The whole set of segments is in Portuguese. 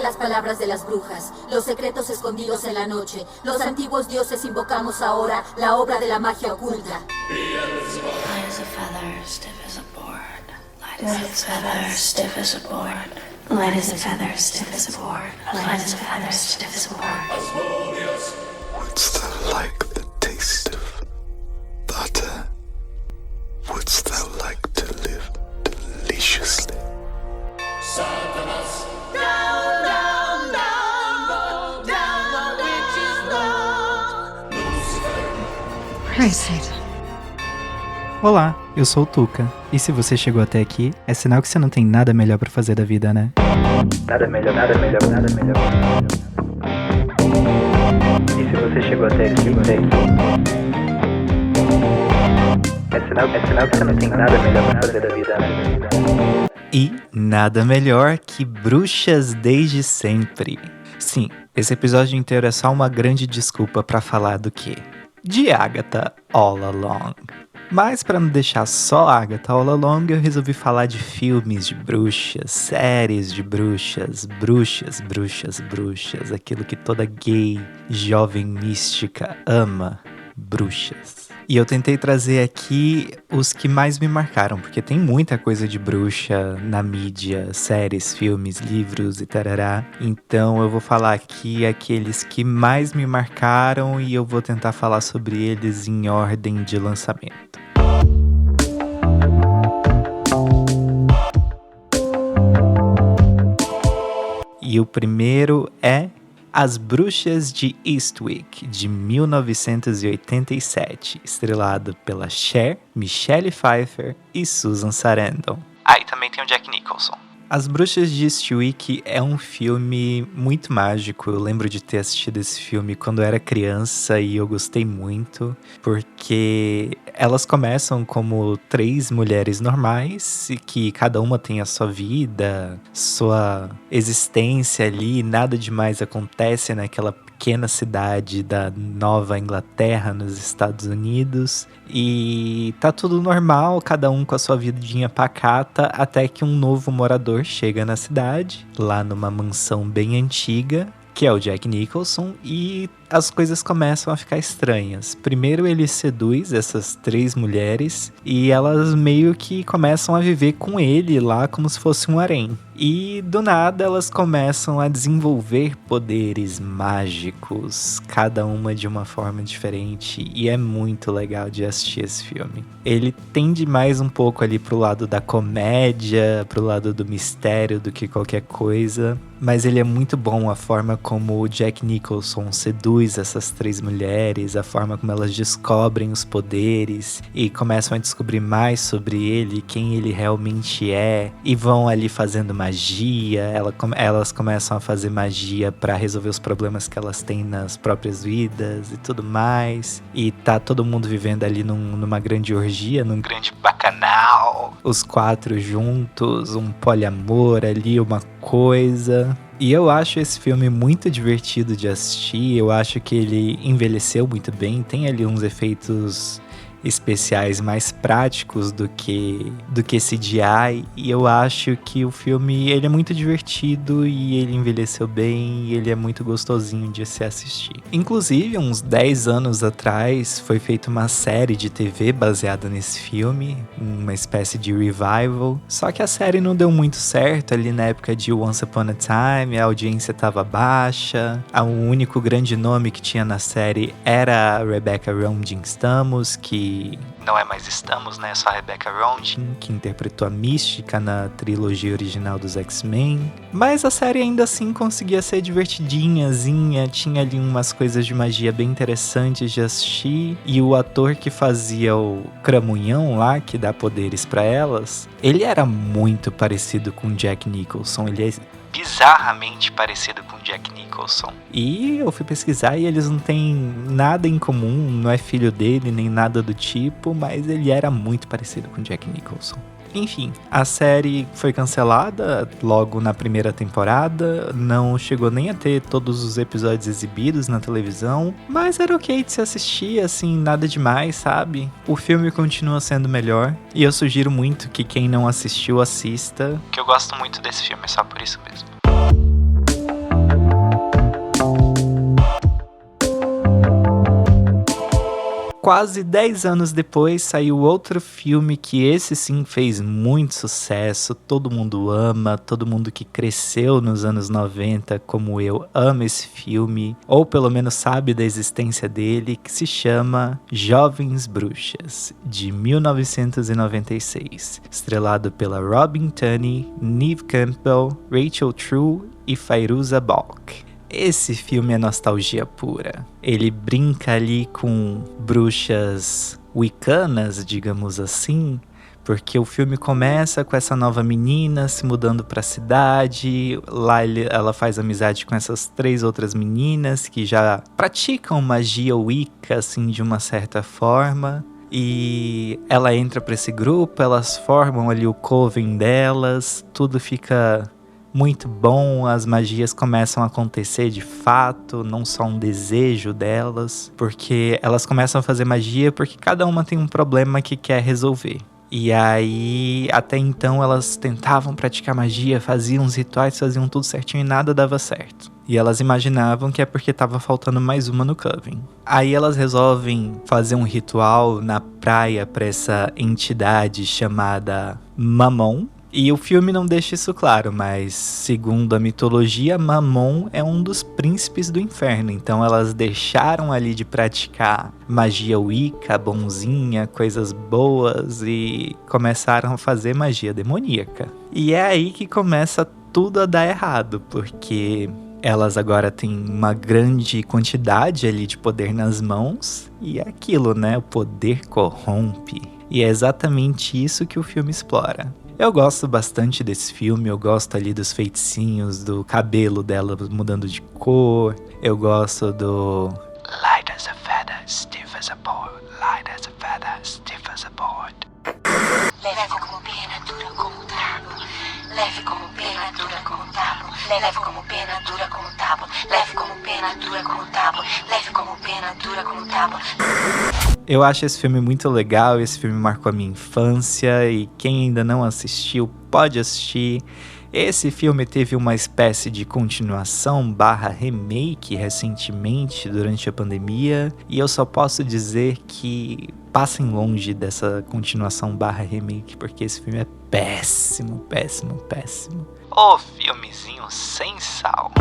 las palabras de las brujas, los secretos escondidos en la noche. Los antiguos dioses invocamos ahora la obra de la magia oculta. Light as a feather, stiff as a board. Light as a feather, stiff as a board. Light as a feather, stiff as a board. Light as a feather, stiff as a board. Wouldst thou like the taste of butter? Wouldst thou like to live deliciously? Satanas. Down, down, down, roll down the witch's road. Praise Satan. Olá, eu sou o Tuca, e se você chegou até aqui, é sinal que você não tem nada melhor pra fazer da vida, né? Nada melhor. E se você chegou até aqui, é sinal que você não tem nada melhor pra fazer da vida, né? E nada melhor que bruxas desde sempre. Sim, esse episódio inteiro é só uma grande desculpa pra falar do quê? De Agatha All Along. Mas para não deixar só Agatha All Along, eu resolvi falar de filmes de bruxas, séries de bruxas, aquilo que toda gay, jovem mística ama, bruxas. E eu tentei trazer aqui os que mais me marcaram, porque tem muita coisa de bruxa na mídia, séries, filmes, livros e tarará. Então eu vou falar aqui aqueles que mais me marcaram e eu vou tentar falar sobre eles em ordem de lançamento. E o primeiro é As Bruxas de Eastwick, de 1987, estrelado pela Cher, Michelle Pfeiffer e Susan Sarandon. Ah, e também tem o Jack Nicholson. As Bruxas de Eastwick é um filme muito mágico. Eu lembro de ter assistido esse filme quando eu era criança e eu gostei muito, porque elas começam como 3 mulheres normais, que cada uma tem a sua vida, sua existência ali, nada demais acontece naquela pequena cidade da Nova Inglaterra, nos Estados Unidos, e tá tudo normal, cada um com a sua vidinha pacata, até que um novo morador chega na cidade, lá numa mansão bem antiga, que é o Jack Nicholson, e as coisas começam a ficar estranhas. Primeiro ele seduz essas 3 mulheres e elas meio que começam a viver com ele lá como se fosse um harém. E do nada elas começam a desenvolver poderes mágicos, cada uma de uma forma diferente, e é muito legal de assistir esse filme. Ele tende mais um pouco ali pro lado da comédia, pro lado do mistério do que qualquer coisa, mas ele é muito bom a forma como o Jack Nicholson seduz essas 3 mulheres, a forma como elas descobrem os poderes e começam a descobrir mais sobre ele, quem ele realmente é, e vão ali fazendo magia. Elas começam a fazer magia para resolver os problemas que elas têm nas próprias vidas e tudo mais, e tá todo mundo vivendo ali numa grande orgia, num grande bacanal, os 4 juntos, um poliamor ali, uma coisa. E eu acho esse filme muito divertido de assistir, eu acho que ele envelheceu muito bem, tem ali uns efeitos especiais mais práticos do que CGI, e eu acho que o filme ele é muito divertido e ele envelheceu bem e ele é muito gostosinho de se assistir. Inclusive, uns 10 anos atrás foi feita uma série de TV baseada nesse filme, uma espécie de revival, só que a série não deu muito certo ali na época de Once Upon a Time, a audiência estava baixa, o único grande nome que tinha na série era a Rebecca Romijn Stamos, que não é mais Stamos, né? É só a Rebecca Romijn, que interpretou a Mística na trilogia original dos X-Men. Mas a série ainda assim conseguia ser divertidinhazinha, tinha ali umas coisas de magia bem interessantes de assistir. E o ator que fazia o Cramunhão lá, que dá poderes pra elas, ele era muito parecido com Jack Nicholson. Ele é bizarramente parecido com Jack Nicholson. E eu fui pesquisar e eles não têm nada em comum, não é filho dele nem nada do tipo, mas ele era muito parecido com Jack Nicholson. Enfim, a série foi cancelada logo na primeira temporada, não chegou nem a ter todos os episódios exibidos na televisão, mas era ok de se assistir, assim, nada demais, sabe? O filme continua sendo melhor, e eu sugiro muito que quem não assistiu assista, que eu gosto muito desse filme, só por isso mesmo. Quase 10 anos depois saiu outro filme que esse sim fez muito sucesso, todo mundo ama, todo mundo que cresceu nos anos 90 como eu ama esse filme, ou pelo menos sabe da existência dele, que se chama Jovens Bruxas, de 1996, estrelado pela Robin Tunney, Neve Campbell, Rachel True e Fairuza Balk. Esse filme é nostalgia pura. Ele brinca ali com bruxas wiccanas, digamos assim, porque o filme começa com essa nova menina se mudando para a cidade. Lá ela faz amizade com essas 3 outras meninas que já praticam magia wicca, assim, de uma certa forma. E ela entra para esse grupo, elas formam ali o coven delas, tudo fica muito bom, as magias começam a acontecer de fato, não só um desejo delas, porque elas começam a fazer magia porque cada uma tem um problema que quer resolver. E aí, até então, elas tentavam praticar magia, faziam os rituais, faziam tudo certinho e nada dava certo. E elas imaginavam que é porque estava faltando mais uma no Coven. Aí elas resolvem fazer um ritual na praia para essa entidade chamada Mammon. E o filme não deixa isso claro, mas segundo a mitologia, Mammon é um dos príncipes do inferno. Então elas deixaram ali de praticar magia wicca, bonzinha, coisas boas e começaram a fazer magia demoníaca. E é aí que começa tudo a dar errado, porque elas agora têm uma grande quantidade ali de poder nas mãos e é aquilo, né? O poder corrompe. E é exatamente isso que o filme explora. Eu gosto bastante desse filme, eu gosto ali dos feiticinhos, do cabelo dela mudando de cor, eu gosto do Light as a feather, stiff as a board. Light as a feather, stiff as a board. Leve como pena, dura como tábua. Leve como pena, dura como tábua. Leve como pena, dura como tábua. Leve como pena, dura como tábua. Leve como pena, dura como tábua. Eu acho esse filme muito legal, esse filme marcou a minha infância e quem ainda não assistiu pode assistir. Esse filme teve uma espécie de continuação / remake recentemente durante a pandemia e eu só posso dizer que passem longe dessa continuação / remake porque esse filme é péssimo, péssimo, péssimo. Ô filmezinho sem sal.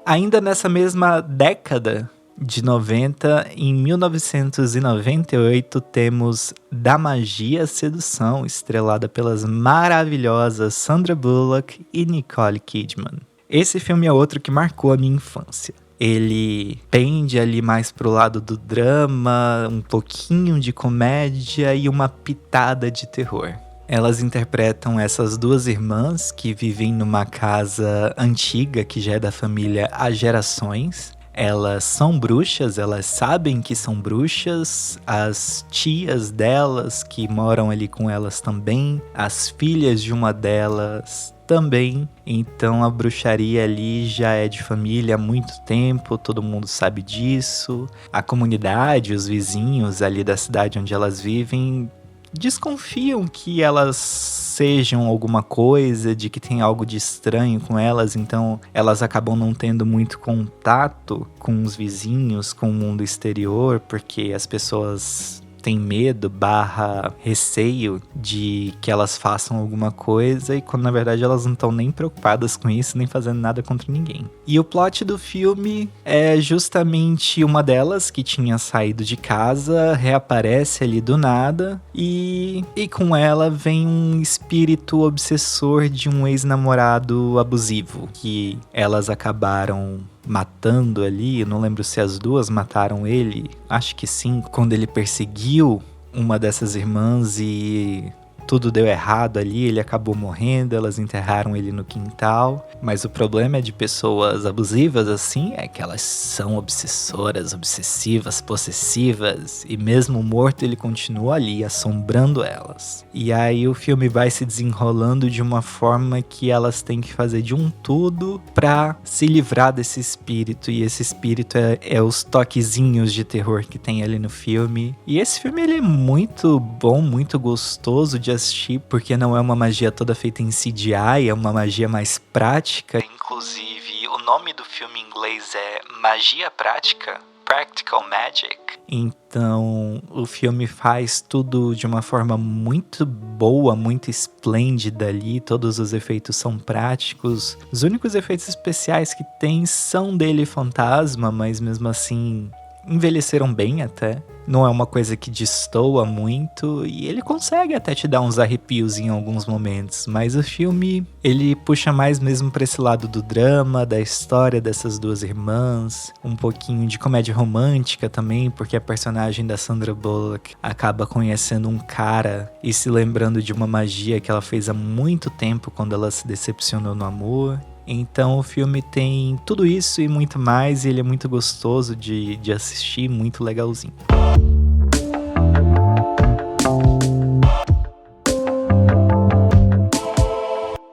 Ainda nessa mesma década de 90, em 1998, temos Da Magia à Sedução, estrelada pelas maravilhosas Sandra Bullock e Nicole Kidman. Esse filme é outro que marcou a minha infância. Ele pende ali mais pro lado do drama, um pouquinho de comédia e uma pitada de terror. Elas interpretam essas 2 irmãs que vivem numa casa antiga que já é da família há gerações. Elas são bruxas, elas sabem que são bruxas, as tias delas que moram ali com elas também, as filhas de uma delas também. Então a bruxaria ali já é de família há muito tempo, todo mundo sabe disso. A comunidade, os vizinhos ali da cidade onde elas vivem desconfiam que elas sejam alguma coisa, de que tem algo de estranho com elas, então elas acabam não tendo muito contato com os vizinhos, com o mundo exterior, porque as pessoas têm medo / receio de que elas façam alguma coisa e quando na verdade elas não estão nem preocupadas com isso, nem fazendo nada contra ninguém. E o plot do filme é justamente uma delas que tinha saído de casa, reaparece ali do nada e com ela vem um espírito obsessor de um ex-namorado abusivo que elas acabaram matando ali, eu não lembro se as 2 mataram ele, acho que sim, quando ele perseguiu uma dessas irmãs e tudo deu errado ali, ele acabou morrendo, elas enterraram ele no quintal, mas o problema é de pessoas abusivas assim, é que elas são obsessoras, obsessivas, possessivas, e mesmo morto ele continua ali, assombrando elas. E aí o filme vai se desenrolando de uma forma que elas têm que fazer de um tudo pra se livrar desse espírito, e esse espírito é os toquezinhos de terror que tem ali no filme. E esse filme ele é muito bom, muito gostoso de assistir, porque não é uma magia toda feita em CGI, é uma magia mais prática. Inclusive, o nome do filme em inglês é Magia Prática, Practical Magic. Então, o filme faz tudo de uma forma muito boa, muito esplêndida ali. Todos os efeitos são práticos. Os únicos efeitos especiais que tem são dele fantasma, mas mesmo assim envelheceram bem até. Não é uma coisa que destoa muito e ele consegue até te dar uns arrepios em alguns momentos, mas o filme, ele puxa mais mesmo pra esse lado do drama, da história dessas duas irmãs, um pouquinho de comédia romântica também, porque a personagem da Sandra Bullock acaba conhecendo um cara e se lembrando de uma magia que ela fez há muito tempo quando ela se decepcionou no amor. Então o filme tem tudo isso e muito mais, e ele é muito gostoso de assistir, muito legalzinho.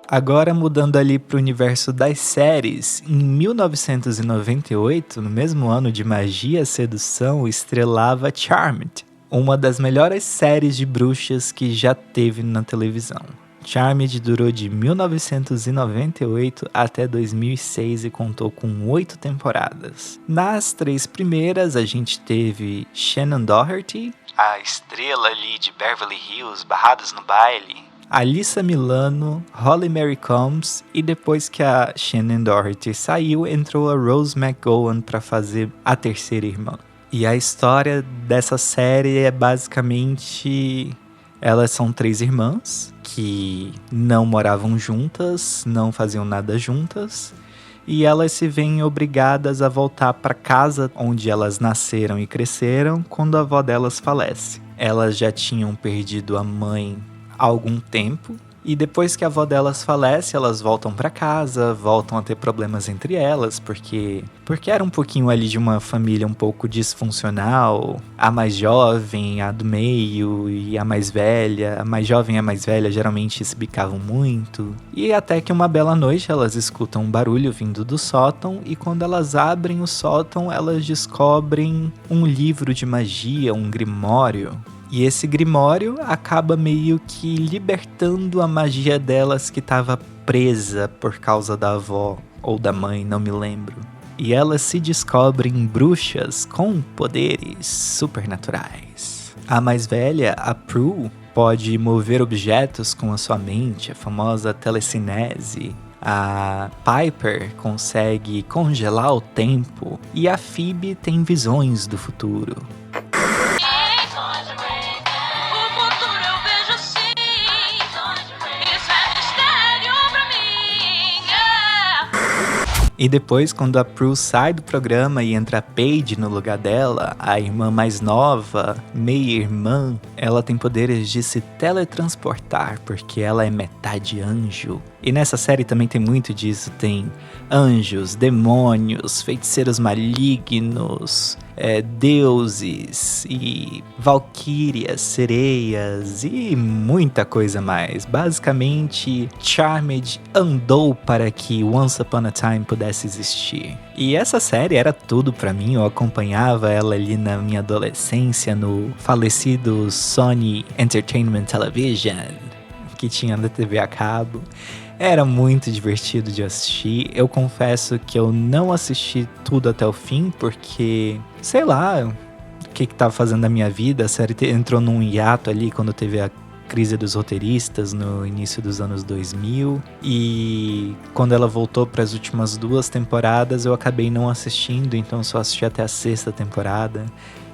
Agora mudando ali pro universo das séries, em 1998, no mesmo ano de Magia e Sedução, estrelava Charmed, uma das melhores séries de bruxas que já teve na televisão. Charmed durou de 1998 até 2006 e contou com 8 temporadas. Nas 3 primeiras, a gente teve Shannon Doherty, A estrela ali de Beverly Hills, Barrados no Baile. Alyssa Milano, Holly Marie Combs, e depois que a Shannon Doherty saiu, entrou a Rose McGowan para fazer a terceira irmã. E a história dessa série é basicamente... Elas são 3 irmãs que não moravam juntas, não faziam nada juntas, e elas se veem obrigadas a voltar para casa onde elas nasceram e cresceram quando a avó delas falece. Elas já tinham perdido a mãe há algum tempo, e depois que a avó delas falece, elas voltam para casa, voltam a ter problemas entre elas, porque era um pouquinho ali de uma família um pouco disfuncional. A mais jovem, a do meio e a mais velha. A mais jovem e a mais velha geralmente se bicavam muito. E até que uma bela noite elas escutam um barulho vindo do sótão, e quando elas abrem o sótão, elas descobrem um livro de magia, um grimório. E esse grimório acaba meio que libertando a magia delas que estava presa por causa da avó ou da mãe, não me lembro. E elas se descobrem bruxas com poderes supernaturais. A mais velha, a Prue, pode mover objetos com a sua mente, a famosa telecinese. A Piper consegue congelar o tempo e a Phoebe tem visões do futuro. E depois, quando a Prue sai do programa e entra a Paige no lugar dela, a irmã mais nova, meia-irmã, ela tem poderes de se teletransportar, porque ela é metade anjo. E nessa série também tem muito disso, tem anjos, demônios, feiticeiros malignos, deuses e valquírias, sereias e muita coisa mais. Basicamente, Charmed andou para que Once Upon a Time pudesse existir. E essa série era tudo pra mim, eu acompanhava ela ali na minha adolescência no falecido Sony Entertainment Television, que tinha na TV a cabo. Era muito divertido de assistir. Eu confesso que eu não assisti tudo até o fim, porque, sei lá, o que tava fazendo da minha vida. A série entrou num hiato ali quando teve a crise dos roteiristas no início dos anos 2000. E quando ela voltou para as últimas 2 temporadas, eu acabei não assistindo, então só assisti até a 6ª temporada.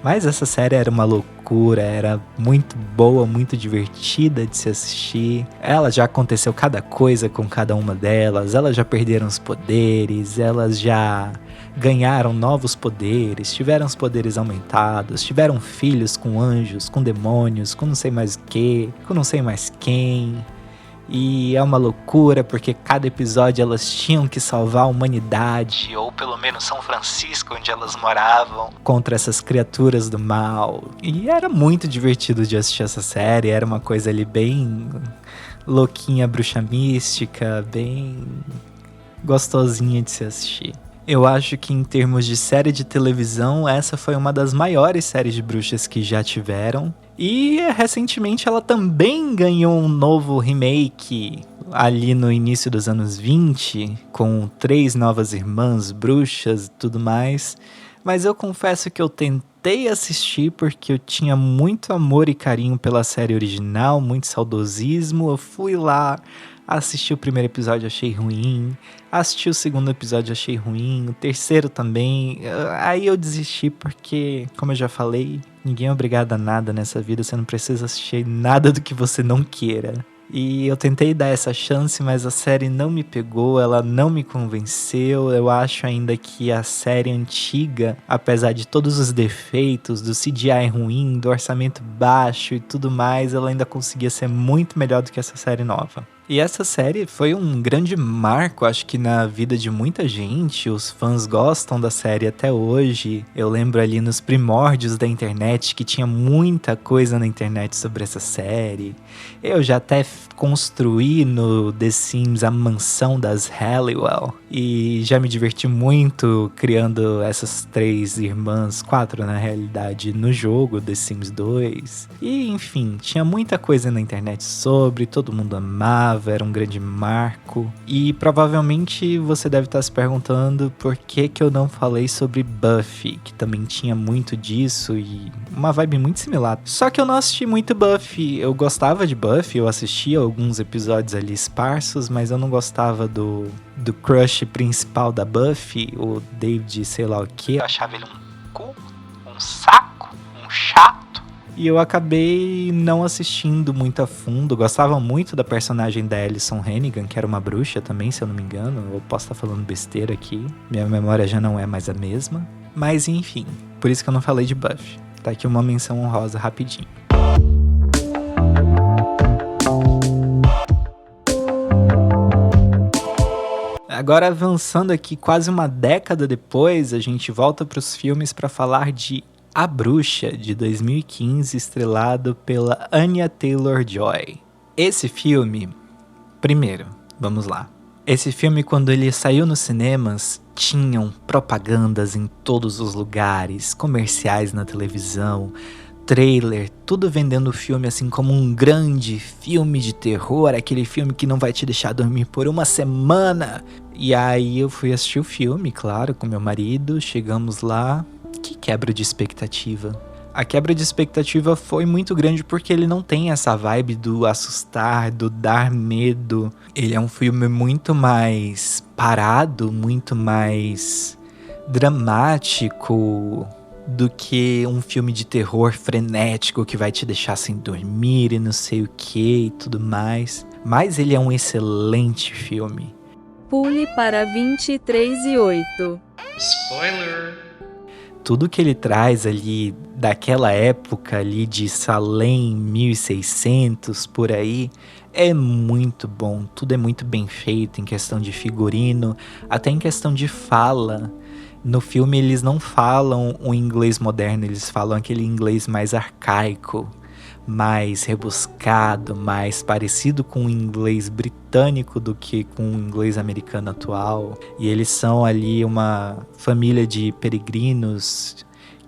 Mas essa série era uma loucura, era muito boa, muito divertida de se assistir. Ela já aconteceu cada coisa com cada uma delas, elas já perderam os poderes, elas já ganharam novos poderes, tiveram os poderes aumentados, tiveram filhos com anjos, com demônios, com não sei mais o que, com não sei mais quem. E é uma loucura, porque cada episódio elas tinham que salvar a humanidade, Ou pelo menos São Francisco, onde elas moravam. contra essas criaturas do mal. E era muito divertido de assistir essa série, era uma coisa ali bem louquinha, bruxa mística, bem gostosinha de se assistir. Eu acho que em termos de série de televisão, essa foi uma das maiores séries de bruxas que já tiveram. E recentemente ela também ganhou um novo remake ali no início dos anos 20, com 3 novas irmãs bruxas e tudo mais. Mas eu confesso que eu tentei assistir porque eu tinha muito amor e carinho pela série original, muito saudosismo. Eu fui lá, assisti o primeiro episódio, achei ruim. Assisti o segundo episódio, achei ruim. O terceiro também. Aí eu desisti porque, como eu já falei, ninguém é obrigado a nada nessa vida. Você não precisa assistir nada do que você não queira. E eu tentei dar essa chance, mas a série não me pegou, ela não me convenceu. Eu acho ainda que a série antiga, apesar de todos os defeitos, do CGI ruim, do orçamento baixo e tudo mais, ela ainda conseguia ser muito melhor do que essa série nova. E essa série foi um grande marco, acho que na vida de muita gente. Os fãs gostam da série até hoje. Eu lembro ali nos primórdios da internet que tinha muita coisa na internet sobre essa série. Eu já até construí no The Sims a mansão das Halliwell. E já me diverti muito criando essas 3 irmãs, 4 na realidade, no jogo The Sims 2. E enfim, tinha muita coisa na internet sobre, todo mundo amava, era um grande marco. E provavelmente você deve estar se perguntando por que eu não falei sobre Buffy, que também tinha muito disso e uma vibe muito similar. Só que eu não assisti muito Buffy, eu gostava de Buffy, eu assistia alguns episódios ali esparsos, mas eu não gostava do crush principal da Buffy, o David sei lá o que. Eu achava ele um cu, um saco, um chato. E eu acabei não assistindo muito a fundo. Gostava muito da personagem da Alyson Hannigan, que era uma bruxa também, se eu não me engano. Eu posso estar falando besteira aqui, minha memória já não é mais a mesma. Mas enfim, por isso que eu não falei de Buffy. Tá aqui uma menção honrosa rapidinho. Agora avançando aqui quase uma década depois, a gente volta para os filmes para falar de A Bruxa, de 2015, estrelado pela Anya Taylor-Joy. Esse filme, primeiro, vamos lá. Esse filme, quando ele saiu nos cinemas, tinham propagandas em todos os lugares, comerciais na televisão, trailer, tudo vendendo o filme assim como um grande filme de terror, aquele filme que não vai te deixar dormir por uma semana. E aí eu fui assistir o filme, claro, com meu marido, chegamos lá, que quebra de expectativa. A quebra de expectativa foi muito grande porque ele não tem essa vibe do assustar, do dar medo. Ele é um filme muito mais parado, muito mais dramático do que um filme de terror frenético que vai te deixar sem dormir e não sei o que e tudo mais. Mas ele é um excelente filme. Pule para 23:08. Spoiler! Tudo que ele traz ali daquela época ali de Salem 1600 por aí é muito bom. Tudo é muito bem feito em questão de figurino, até em questão de fala. No filme eles não falam o inglês moderno, eles falam aquele inglês mais arcaico, mais rebuscado, mais parecido com o inglês britânico do que com o inglês americano atual. E eles são ali uma família de peregrinos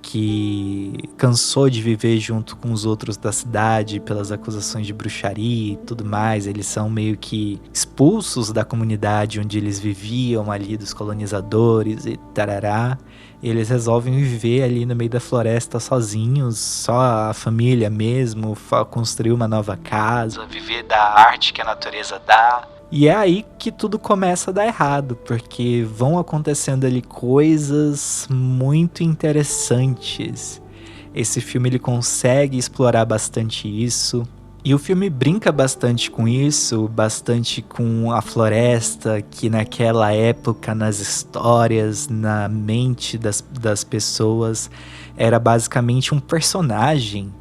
que cansou de viver junto com os outros da cidade pelas acusações de bruxaria e tudo mais. Eles são meio que expulsos da comunidade onde eles viviam ali, dos colonizadores e tarará. Eles resolvem viver ali no meio da floresta sozinhos, só a família mesmo, construir uma nova casa, Viver da arte que a natureza dá. E é aí que tudo começa a dar errado, porque vão acontecendo ali coisas muito interessantes. Esse filme ele consegue explorar bastante isso. E o filme brinca bastante com isso, bastante com a floresta, que naquela época, nas histórias, na mente das pessoas, era basicamente um personagem.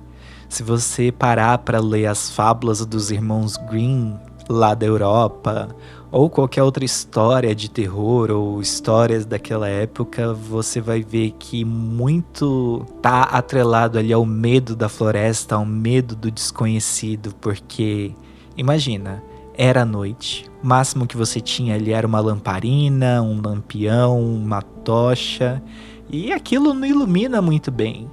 Se você parar para ler as fábulas dos irmãos Grimm, lá da Europa, ou qualquer outra história de terror ou histórias daquela época, você vai ver que muito tá atrelado ali ao medo da floresta, ao medo do desconhecido, porque imagina, era a noite. O máximo que você tinha ali era uma lamparina, um lampião, uma tocha, e aquilo não ilumina muito bem.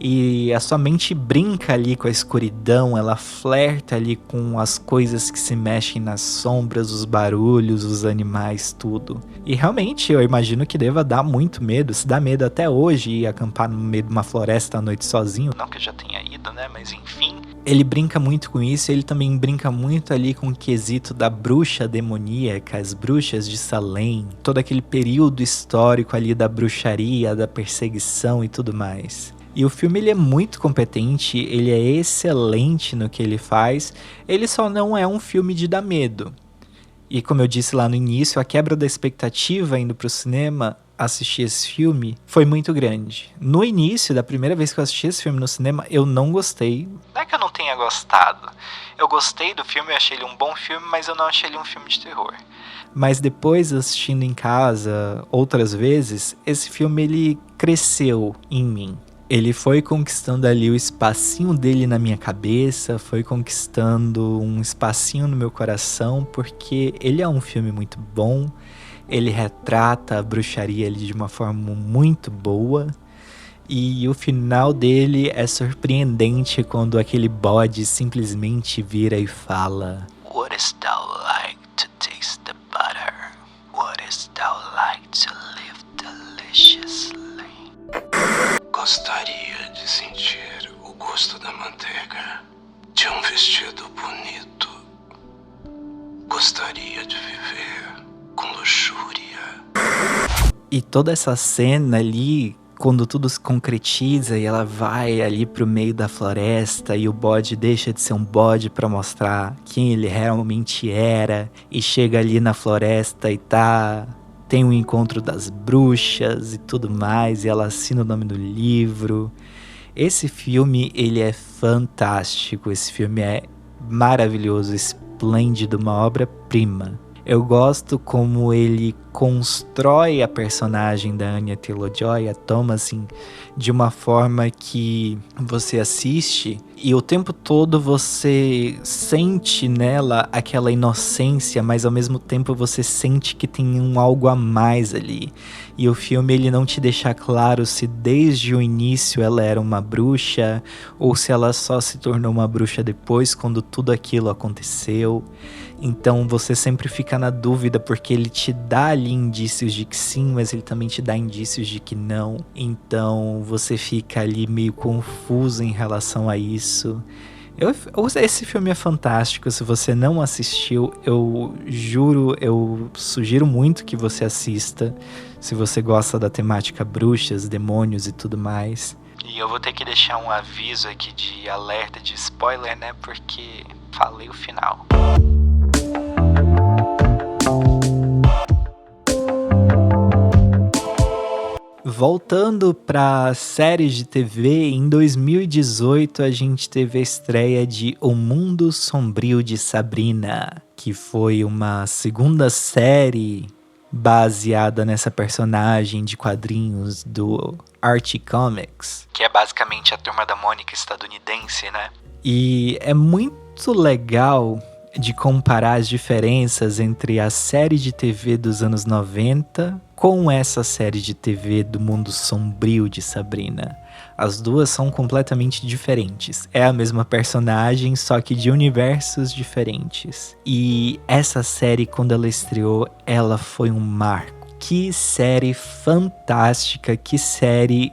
E a sua mente brinca ali com a escuridão, ela flerta ali com as coisas que se mexem nas sombras, os barulhos, os animais, tudo. E realmente eu imagino que deva dar muito medo, se dá medo até hoje ir acampar no meio de uma floresta à noite sozinho. Não que eu já tenha ido, né, mas enfim. Ele brinca muito com isso, ele também brinca muito ali com o quesito da bruxa demoníaca, as bruxas de Salem, todo aquele período histórico ali da bruxaria, da perseguição e tudo mais. E o filme ele é muito competente, ele é excelente no que ele faz, ele só não é um filme de dar medo. E como eu disse lá no início, a quebra da expectativa indo pro cinema assistir esse filme foi muito grande. No início, da primeira vez que eu assisti esse filme no cinema, eu não gostei. Não é que eu não tenha gostado. Eu gostei do filme, eu achei ele um bom filme, mas eu não achei ele um filme de terror. Mas depois, assistindo em casa outras vezes, esse filme ele cresceu em mim. Ele foi conquistando ali o espacinho dele na minha cabeça, foi conquistando um espacinho no meu coração, porque ele é um filme muito bom, ele retrata a bruxaria ali de uma forma muito boa, e o final dele é surpreendente quando aquele bode simplesmente vira e fala: Wouldst thou like to taste the butter? Wouldst thou like to live deliciously? Gostaria de sentir o gosto da manteiga, de um vestido bonito. Gostaria de viver com luxúria. E toda essa cena ali, quando tudo se concretiza e ela vai ali pro meio da floresta e o bode deixa de ser um bode pra mostrar quem ele realmente era, e chega ali na floresta e tem um encontro das bruxas e tudo mais, e ela assina o nome do livro. Esse filme, ele é fantástico, esse filme é maravilhoso, esplêndido, uma obra-prima. Eu gosto como ele constrói a personagem da Anya Taylor-Joy, a Thomasin, de uma forma que você assiste e o tempo todo você sente nela aquela inocência, mas ao mesmo tempo você sente que tem algo a mais ali. E o filme ele não te deixa claro se desde o início ela era uma bruxa ou se ela só se tornou uma bruxa depois, quando tudo aquilo aconteceu. Então você sempre fica na dúvida, porque ele te dá ali indícios de que sim, mas ele também te dá indícios de que não. Então você fica ali meio confuso em relação a isso. Esse filme é fantástico. Se você não assistiu, eu juro, eu sugiro muito que você assista, se você gosta da temática bruxas, demônios e tudo mais. E eu vou ter que deixar um aviso aqui de alerta de spoiler, né? Porque falei o final. Voltando para séries de TV, em 2018 a gente teve a estreia de O Mundo Sombrio de Sabrina, que foi uma segunda série baseada nessa personagem de quadrinhos do Archie Comics, que é basicamente a Turma da Mônica estadunidense, né? E é muito legal de comparar as diferenças entre a série de TV dos anos 90 com essa série de TV do Mundo Sombrio de Sabrina. As duas são completamente diferentes. É a mesma personagem, só que de universos diferentes. E essa série, quando ela estreou, ela foi um marco. Que série fantástica, que série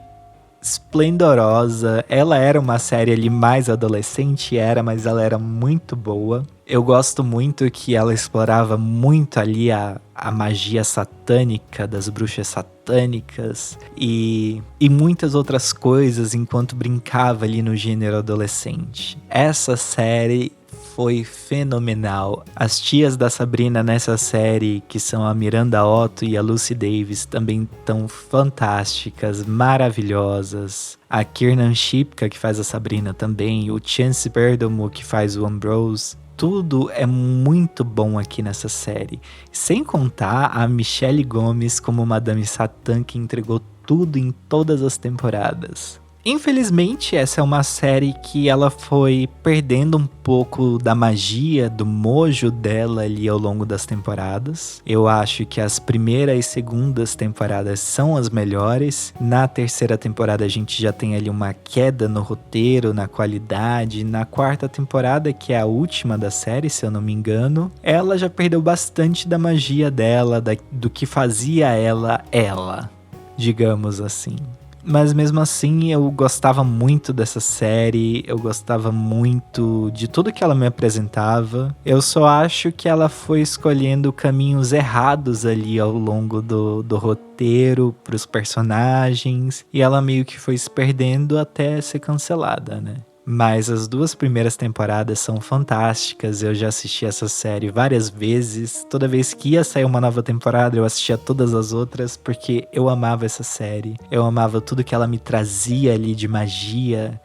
esplendorosa. Ela era uma série ali mais adolescente, mas ela era muito boa. Eu gosto muito que ela explorava muito ali a magia satânica, das bruxas satânicas e muitas outras coisas enquanto brincava ali no gênero adolescente. Essa série foi fenomenal. As tias da Sabrina nessa série, que são a Miranda Otto e a Lucy Davis, também estão fantásticas, maravilhosas. A Kiernan Shipka, que faz a Sabrina também, o Chance Perdomo, que faz o Ambrose. Tudo é muito bom aqui nessa série. Sem contar a Michelle Gomes como Madame Satã, que entregou tudo em todas as temporadas. Infelizmente, essa é uma série que ela foi perdendo um pouco da magia, do mojo dela ali ao longo das temporadas. Eu acho que as primeiras e segundas temporadas são as melhores. Na terceira temporada a gente já tem ali uma queda no roteiro, na qualidade. Na quarta temporada, que é a última da série, se eu não me engano, ela já perdeu bastante da magia dela, do que fazia ela, digamos assim. Mas mesmo assim eu gostava muito dessa série, eu gostava muito de tudo que ela me apresentava. Eu só acho que ela foi escolhendo caminhos errados ali ao longo do roteiro, pros personagens, e ela meio que foi se perdendo até ser cancelada, né? Mas as 2 primeiras temporadas são fantásticas, eu já assisti essa série várias vezes. Toda vez que ia sair uma nova temporada, eu assistia todas as outras, porque eu amava essa série. Eu amava tudo que ela me trazia ali de magia.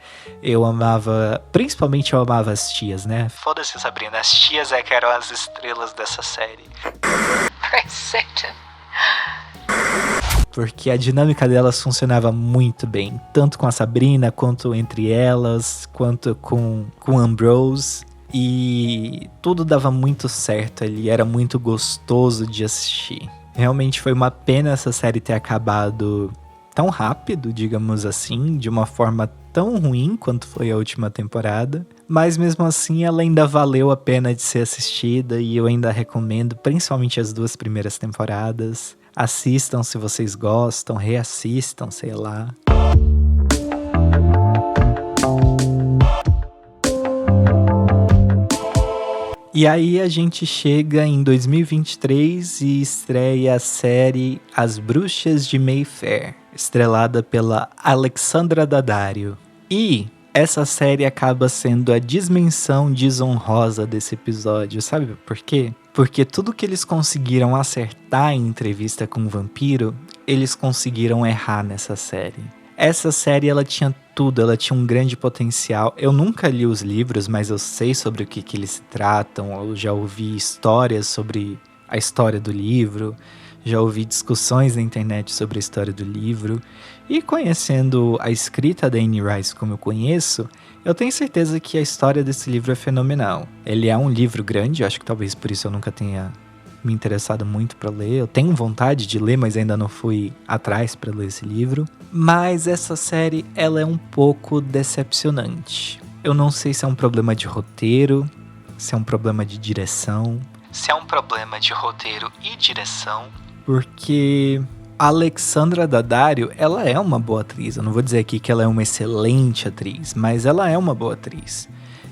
Principalmente eu amava as tias, né? Foda-se, Sabrina, as tias é que eram as estrelas dessa série. Satan. Porque a dinâmica delas funcionava muito bem, tanto com a Sabrina, quanto entre elas, quanto com Ambrose. E tudo dava muito certo ali, era muito gostoso de assistir. Realmente foi uma pena essa série ter acabado tão rápido, digamos assim, de uma forma tão ruim quanto foi a última temporada. Mas mesmo assim ela ainda valeu a pena de ser assistida e eu ainda recomendo, principalmente as 2 primeiras temporadas. Assistam se vocês gostam, reassistam, sei lá. E aí a gente chega em 2023 e estreia a série As Bruxas de Mayfair, estrelada pela Alexandra Daddario. E essa série acaba sendo a dimensão desonrosa desse episódio, sabe por quê? Porque tudo que eles conseguiram acertar em Entrevista com o Vampiro, eles conseguiram errar nessa série. Essa série, ela tinha tudo, ela tinha um grande potencial. Eu nunca li os livros, mas eu sei sobre o que eles se tratam. Eu já ouvi histórias sobre a história do livro, já ouvi discussões na internet sobre a história do livro. E conhecendo a escrita da Anne Rice como eu conheço, eu tenho certeza que a história desse livro é fenomenal. Ele é um livro grande, acho que talvez por isso eu nunca tenha me interessado muito para ler. Eu tenho vontade de ler, mas ainda não fui atrás para ler esse livro. Mas essa série, ela é um pouco decepcionante. Eu não sei se é um problema de roteiro, se é um problema de direção. Se é um problema de roteiro e direção. Porque a Alexandra Daddario, ela é uma boa atriz. Eu não vou dizer aqui que ela é uma excelente atriz, mas ela é uma boa atriz.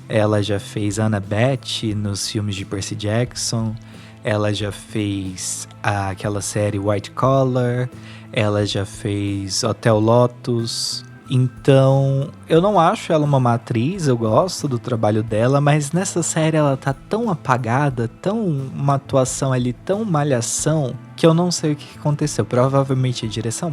Ela já fez Annabeth nos filmes de Percy Jackson. Ela já fez aquela série White Collar. Ela já fez Hotel Lotus. Então, eu não acho ela uma má atriz, eu gosto do trabalho dela, mas nessa série ela tá tão apagada, uma atuação ali tão malhação, que eu não sei o que aconteceu. Provavelmente a direção,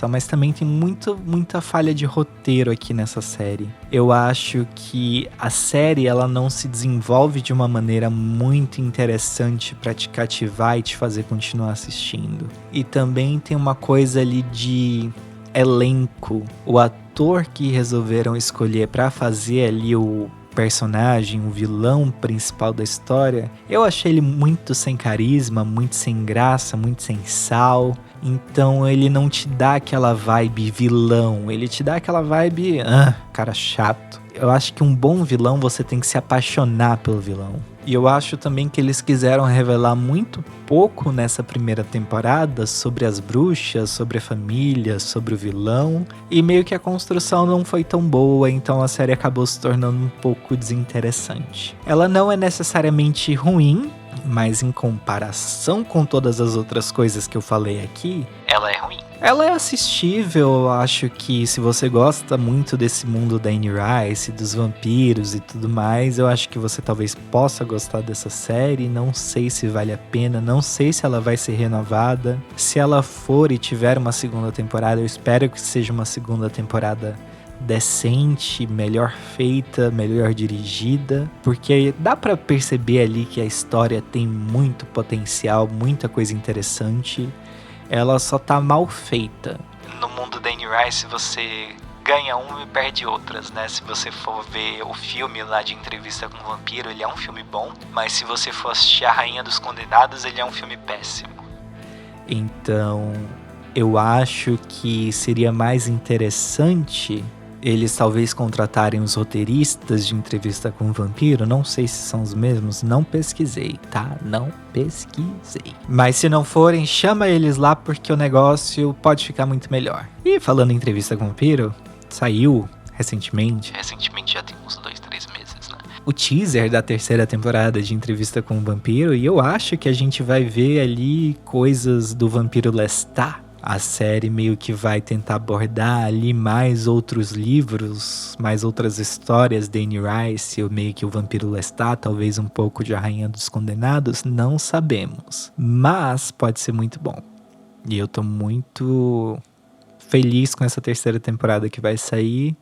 mas também tem muita falha de roteiro aqui nessa série. Eu acho que a série, ela não se desenvolve de uma maneira muito interessante pra te cativar e te fazer continuar assistindo. E também tem uma coisa ali de elenco. O ator que resolveram escolher pra fazer ali o personagem, o vilão principal da história, eu achei ele muito sem carisma, muito sem graça, muito sem sal. Então ele não te dá aquela vibe vilão, ele te dá aquela vibe, cara chato. Eu acho que um bom vilão, você tem que se apaixonar pelo vilão. E eu acho também que eles quiseram revelar muito pouco nessa primeira temporada sobre as bruxas, sobre a família, sobre o vilão. E meio que a construção não foi tão boa, então a série acabou se tornando um pouco desinteressante. Ela não é necessariamente ruim, mas em comparação com todas as outras coisas que eu falei aqui, ela é ruim. Ela é assistível. Eu acho que se você gosta muito desse mundo da Anne Rice, dos vampiros e tudo mais, eu acho que você talvez possa gostar dessa série. Não sei se vale a pena, não sei se ela vai ser renovada. Se ela for e tiver uma segunda temporada, eu espero que seja uma segunda temporada decente, melhor feita, melhor dirigida, porque dá pra perceber ali que a história tem muito potencial, muita coisa interessante. Ela só tá mal feita. No mundo da Anne Rice, você ganha uma e perde outras, né? Se você for ver o filme lá de Entrevista com o Vampiro, ele é um filme bom, mas se você for assistir A Rainha dos Condenados, ele é um filme péssimo. Então, eu acho que seria mais interessante eles talvez contratarem os roteiristas de Entrevista com o Vampiro. Não sei se são os mesmos, não pesquisei, tá? Não pesquisei. Mas se não forem, chama eles lá porque o negócio pode ficar muito melhor. E falando em Entrevista com o Vampiro, saiu recentemente já tem uns 2-3 meses, né? O teaser da 3ª temporada de Entrevista com o Vampiro, e eu acho que a gente vai ver ali coisas do Vampiro Lestat. A série meio que vai tentar abordar ali mais outros livros, mais outras histórias de Anne Rice, ou meio que o Vampiro Lestat, talvez um pouco de A Rainha dos Condenados, não sabemos. Mas pode ser muito bom. E eu tô muito feliz com essa 3ª temporada que vai sair.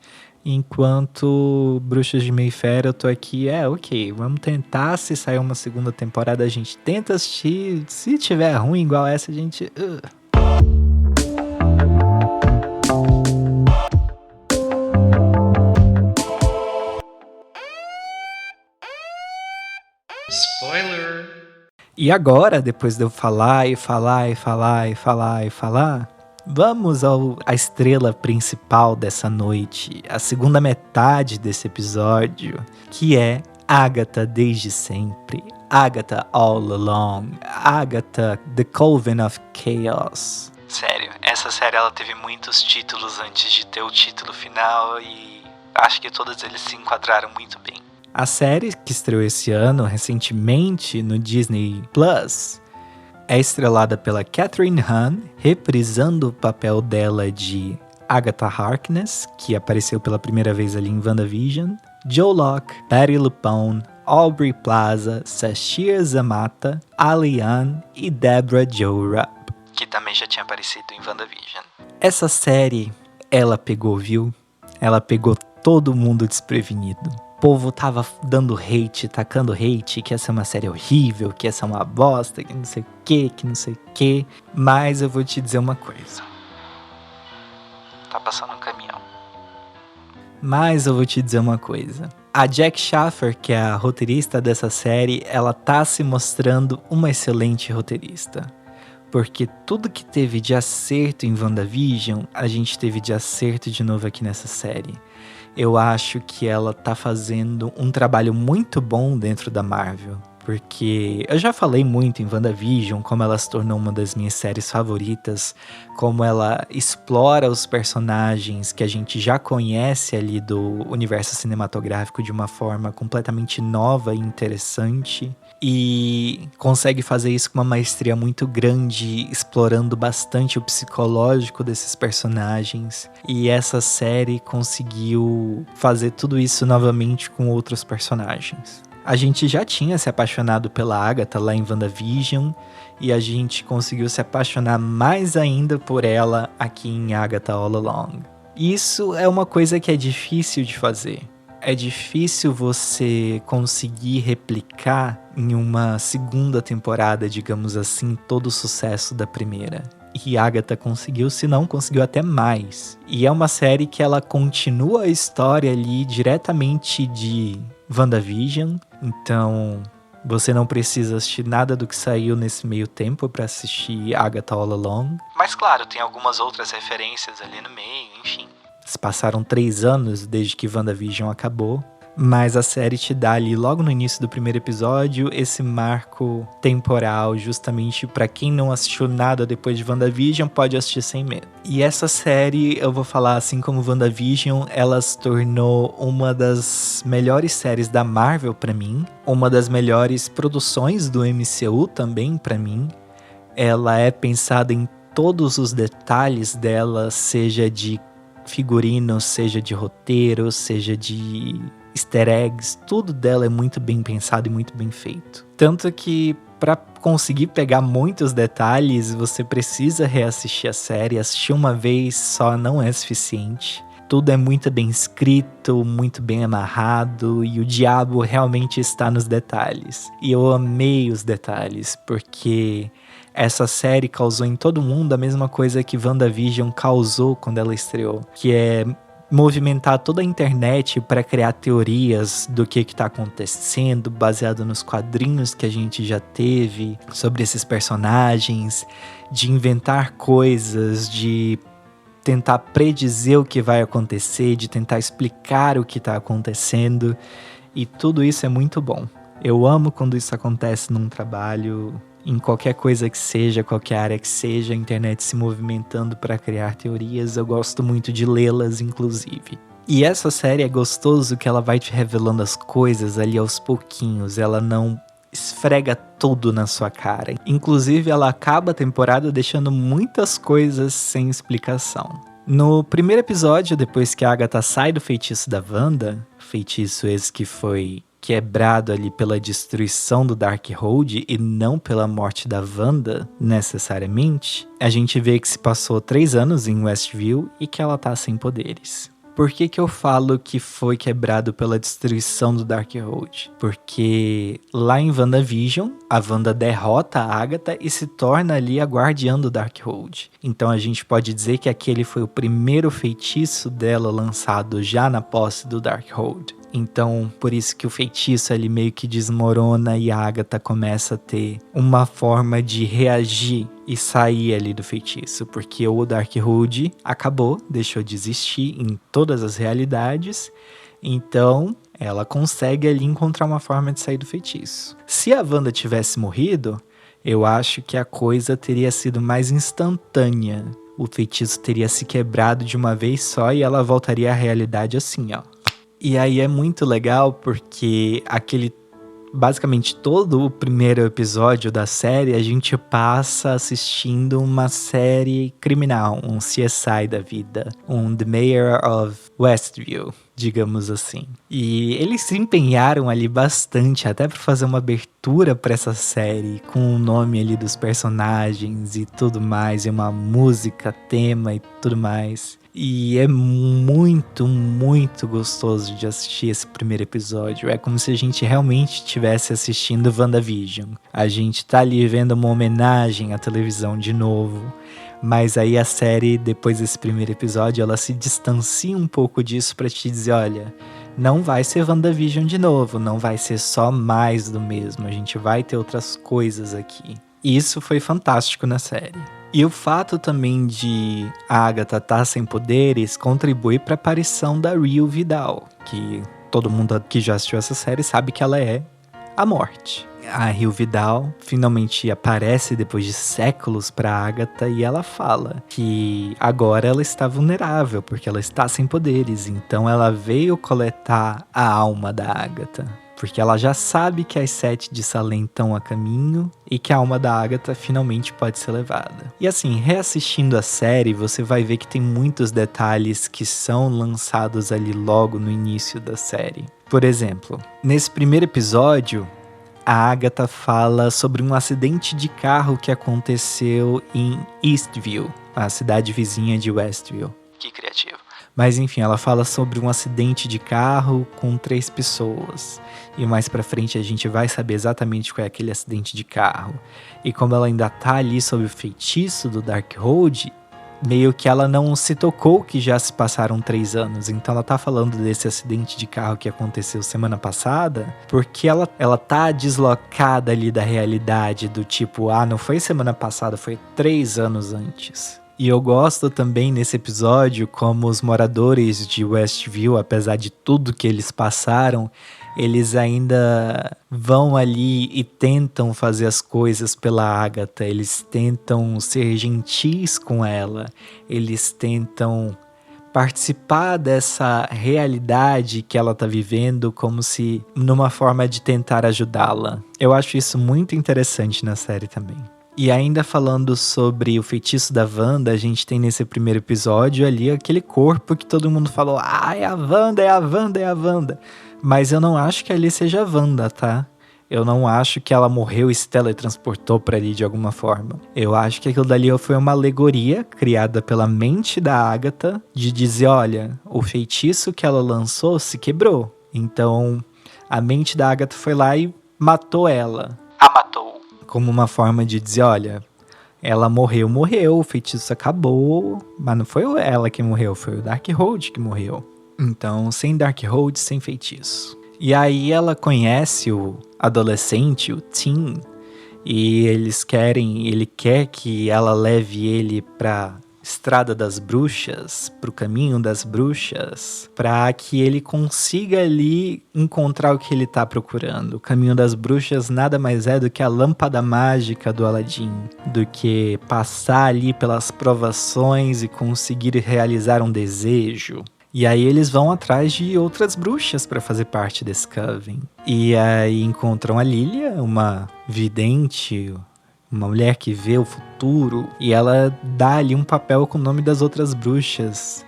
Enquanto Bruxas de Mayfair, eu tô aqui, ok, vamos tentar, se sair uma 2ª temporada, a gente tenta assistir, se tiver ruim igual essa, a gente... Spoiler! E agora, depois de eu falar, vamos à estrela principal dessa noite, a 2ª metade desse episódio, que é Agatha desde sempre, Agatha all along, Agatha the Coven of Chaos. Sério, essa série ela teve muitos títulos antes de ter o título final e acho que todos eles se enquadraram muito bem. A série, que estreou esse ano, recentemente, no Disney Plus, é estrelada pela Catherine Hahn, reprisando o papel dela de Agatha Harkness, que apareceu pela primeira vez ali em WandaVision, Joe Locke, Patti LuPone, Aubrey Plaza, Sasheer Zamata, Ali Ann e Deborah Jo Rupp, que também já tinha aparecido em WandaVision. Essa série, ela pegou, viu? Ela pegou todo mundo desprevenido. O povo tava dando hate, tacando hate, que essa é uma série horrível, que essa é uma bosta, que não sei o que. Mas eu vou te dizer uma coisa. Tá passando um caminhão. A Jack Schaffer, que é a roteirista dessa série, ela tá se mostrando uma excelente roteirista. Porque tudo que teve de acerto em WandaVision, a gente teve de acerto de novo aqui nessa série. Eu acho que ela tá fazendo um trabalho muito bom dentro da Marvel. Porque eu já falei muito em WandaVision, como ela se tornou uma das minhas séries favoritas, como ela explora os personagens que a gente já conhece ali do universo cinematográfico de uma forma completamente nova e interessante. E consegue fazer isso com uma maestria muito grande, explorando bastante o psicológico desses personagens. E essa série conseguiu fazer tudo isso novamente com outros personagens. A gente já tinha se apaixonado pela Agatha lá em WandaVision, e a gente conseguiu se apaixonar mais ainda por ela aqui em Agatha All Along. Isso é uma coisa que é difícil de fazer. É difícil você conseguir replicar em uma 2ª temporada, digamos assim, todo o sucesso da primeira. E Agatha conseguiu, se não conseguiu até mais. E é uma série que ela continua a história ali diretamente de WandaVision. Então, você não precisa assistir nada do que saiu nesse meio tempo para assistir Agatha All Along. Mas claro, tem algumas outras referências ali no meio, enfim. Se passaram 3 anos desde que WandaVision acabou, mas a série te dá ali logo no início do primeiro episódio esse marco temporal, justamente para quem não assistiu nada depois de WandaVision pode assistir sem medo. E essa série, eu vou falar assim como WandaVision, ela se tornou uma das melhores séries da Marvel para mim, uma das melhores produções do MCU também para mim. Ela é pensada em todos os detalhes dela, seja de figurino, seja de roteiro, seja de easter eggs, tudo dela é muito bem pensado e muito bem feito. Tanto que para conseguir pegar muitos detalhes, você precisa reassistir a série. Assistir uma vez só não é suficiente. Tudo é muito bem escrito, muito bem amarrado, e o diabo realmente está nos detalhes. E eu amei os detalhes, porque essa série causou em todo mundo a mesma coisa que WandaVision causou quando ela estreou, que é movimentar toda a internet para criar teorias do que está acontecendo, baseado nos quadrinhos que a gente já teve sobre esses personagens, de inventar coisas, de tentar predizer o que vai acontecer, de tentar explicar o que está acontecendo, e tudo isso é muito bom. Eu amo quando isso acontece num trabalho, em qualquer coisa que seja, qualquer área que seja, a internet se movimentando para criar teorias. Eu gosto muito de lê-las, inclusive. E essa série é gostoso que ela vai te revelando as coisas ali aos pouquinhos. Ela não esfrega tudo na sua cara. Inclusive, ela acaba a temporada deixando muitas coisas sem explicação. No primeiro episódio, depois que a Agatha sai do feitiço da Wanda, feitiço esse que foi quebrado ali pela destruição do Darkhold e não pela morte da Wanda, necessariamente, a gente vê que se passou 3 anos em Westview e que ela tá sem poderes. Por que eu falo que foi quebrado pela destruição do Darkhold? Porque lá em WandaVision, a Wanda derrota a Agatha e se torna ali a guardiã do Darkhold. Então a gente pode dizer que aquele foi o primeiro feitiço dela lançado já na posse do Darkhold. Então, por isso que o feitiço ali meio que desmorona e a Agatha começa a ter uma forma de reagir e sair ali do feitiço. Porque o Darkhold acabou, deixou de existir em todas as realidades. Então, ela consegue ali encontrar uma forma de sair do feitiço. Se a Wanda tivesse morrido, eu acho que a coisa teria sido mais instantânea. O feitiço teria se quebrado de uma vez só e ela voltaria à realidade assim, ó. E aí é muito legal porque basicamente todo o primeiro episódio da série a gente passa assistindo uma série criminal, um CSI da vida, um The Mayor of Westview, digamos assim. E eles se empenharam ali bastante até para fazer uma abertura para essa série, com o nome ali dos personagens e tudo mais, e uma música, tema e tudo mais. E é muito, muito gostoso de assistir esse primeiro episódio. É como se a gente realmente estivesse assistindo WandaVision. A gente tá ali vendo uma homenagem à televisão de novo. Mas aí a série, depois desse primeiro episódio, ela se distancia um pouco disso pra te dizer, olha, não vai ser WandaVision de novo, não vai ser só mais do mesmo. A gente vai ter outras coisas aqui. E isso foi fantástico na série. E o fato também de a Agatha estar sem poderes contribui para a aparição da Rio Vidal, que todo mundo que já assistiu essa série sabe que ela é a morte. A Rio Vidal finalmente aparece depois de séculos para Agatha e ela fala que agora ela está vulnerável porque ela está sem poderes, então ela veio coletar a alma da Agatha. Porque ela já sabe que as 7 de Salem estão a caminho e que a alma da Agatha finalmente pode ser levada. E assim, reassistindo a série, você vai ver que tem muitos detalhes que são lançados ali logo no início da série. Por exemplo, nesse primeiro episódio, a Agatha fala sobre um acidente de carro que aconteceu em Eastview, a cidade vizinha de Westview. Que criativo. Mas enfim, ela fala sobre um acidente de carro com 3 pessoas. E mais pra frente a gente vai saber exatamente qual é aquele acidente de carro. E como ela ainda tá ali sob o feitiço do Darkhold, meio que ela não se tocou que já se passaram 3 anos. Então ela tá falando desse acidente de carro que aconteceu semana passada, porque ela tá deslocada ali da realidade, do tipo, não foi semana passada, foi 3 anos antes. E eu gosto também nesse episódio como os moradores de Westview, apesar de tudo que eles passaram, eles ainda vão ali e tentam fazer as coisas pela Agatha, eles tentam ser gentis com ela, eles tentam participar dessa realidade que ela tá vivendo como se numa forma de tentar ajudá-la. Eu acho isso muito interessante na série também. E ainda falando sobre o feitiço da Wanda, a gente tem nesse primeiro episódio ali aquele corpo que todo mundo falou, é a Wanda, é a Wanda, é a Wanda. Mas eu não acho que ali seja a Wanda, tá? Eu não acho que ela morreu e se teletransportou pra ali de alguma forma. Eu acho que aquilo dali foi uma alegoria criada pela mente da Agatha de dizer, olha, o feitiço que ela lançou se quebrou. Então, a mente da Agatha foi lá e matou ela. A matou. Como uma forma de dizer, olha, Ela morreu, o feitiço acabou, mas não foi ela que morreu, foi o Darkhold que morreu. Então, sem Darkhold, sem feitiço. E aí ela conhece o adolescente, o Tim, e ele quer que ela leve ele pra Estrada das Bruxas, pro caminho das bruxas, para que ele consiga ali encontrar o que ele tá procurando. O caminho das bruxas nada mais é do que a lâmpada mágica do Aladdin, do que passar ali pelas provações e conseguir realizar um desejo. E aí eles vão atrás de outras bruxas para fazer parte desse coven. E aí encontram a Lilia, uma vidente, uma mulher que vê o futuro, e ela dá ali um papel com o nome das outras bruxas.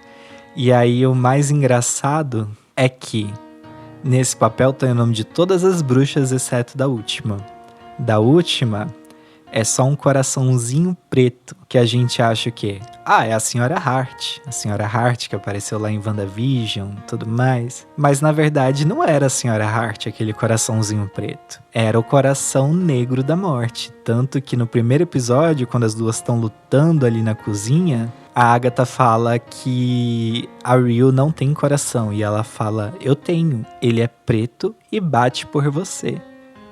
E aí o mais engraçado é que nesse papel tem o nome de todas as bruxas, exceto da última. Da última é só um coraçãozinho preto, que a gente acha que é a Senhora Hart. A Senhora Hart que apareceu lá em WandaVision e tudo mais. Mas na verdade não era a Senhora Hart aquele coraçãozinho preto. Era o coração negro da morte. Tanto que no primeiro episódio, quando as duas estão lutando ali na cozinha, a Agatha fala que a Rue não tem coração. E ela fala, eu tenho. Ele é preto e bate por você.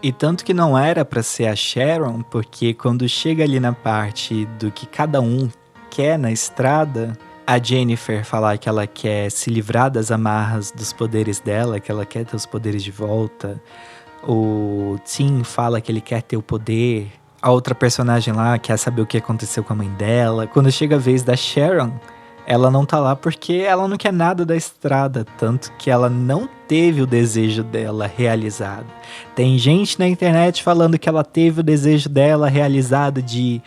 E tanto que não era pra ser a Sharon, porque quando chega ali na parte do que cada um quer na estrada, a Jennifer falar que ela quer se livrar das amarras dos poderes dela, que ela quer ter os poderes de volta. O Tim fala que ele quer ter o poder. A outra personagem lá quer saber o que aconteceu com a mãe dela. Quando chega a vez da Sharon, ela não tá lá porque ela não quer nada da estrada, tanto que ela não teve o desejo dela realizado. Tem gente na internet falando que ela teve o desejo dela realizado de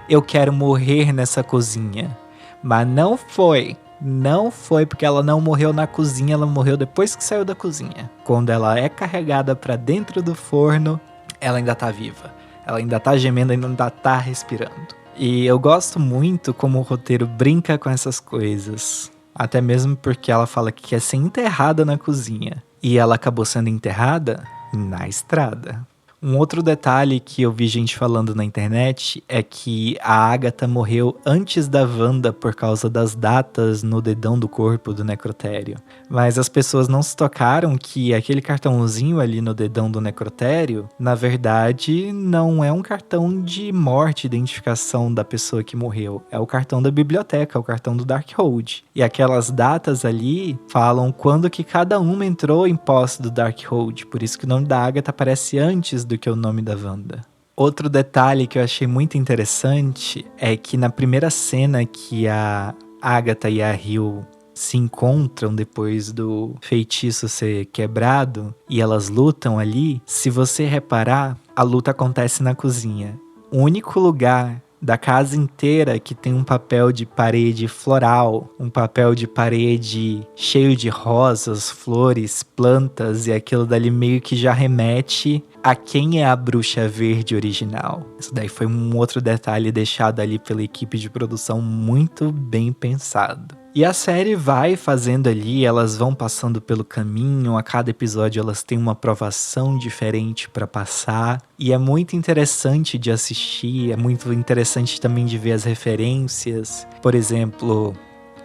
eu quero morrer nessa cozinha. Mas não foi. Não foi porque ela não morreu na cozinha, ela morreu depois que saiu da cozinha. Quando ela é carregada pra dentro do forno, ela ainda tá viva. Ela ainda tá gemendo, ainda tá respirando. E eu gosto muito como o roteiro brinca com essas coisas. Até mesmo porque ela fala que quer ser enterrada na cozinha. E ela acabou sendo enterrada na estrada. Um outro detalhe que eu vi gente falando na internet é que a Agatha morreu antes da Wanda por causa das datas no dedão do corpo do necrotério. Mas as pessoas não se tocaram que aquele cartãozinho ali no dedão do necrotério, na verdade, não é um cartão de morte, identificação da pessoa que morreu. É o cartão da biblioteca, é o cartão do Darkhold. E aquelas datas ali falam quando que cada uma entrou em posse do Darkhold. Por isso que o nome da Agatha aparece antes do que o nome da Wanda. Outro detalhe que eu achei muito interessante é que na primeira cena que a Agatha e a Rue se encontram depois do feitiço ser quebrado e elas lutam ali, se você reparar, a luta acontece na cozinha. O único lugar da casa inteira que tem um papel de parede floral, um papel de parede cheio de rosas, flores, plantas, e aquilo dali meio que já remete a quem é a bruxa verde original. Isso daí foi um outro detalhe deixado ali pela equipe de produção muito bem pensado. E a série vai fazendo ali, elas vão passando pelo caminho, a cada episódio elas têm uma provação diferente para passar. E é muito interessante de assistir, é muito interessante também de ver as referências. Por exemplo,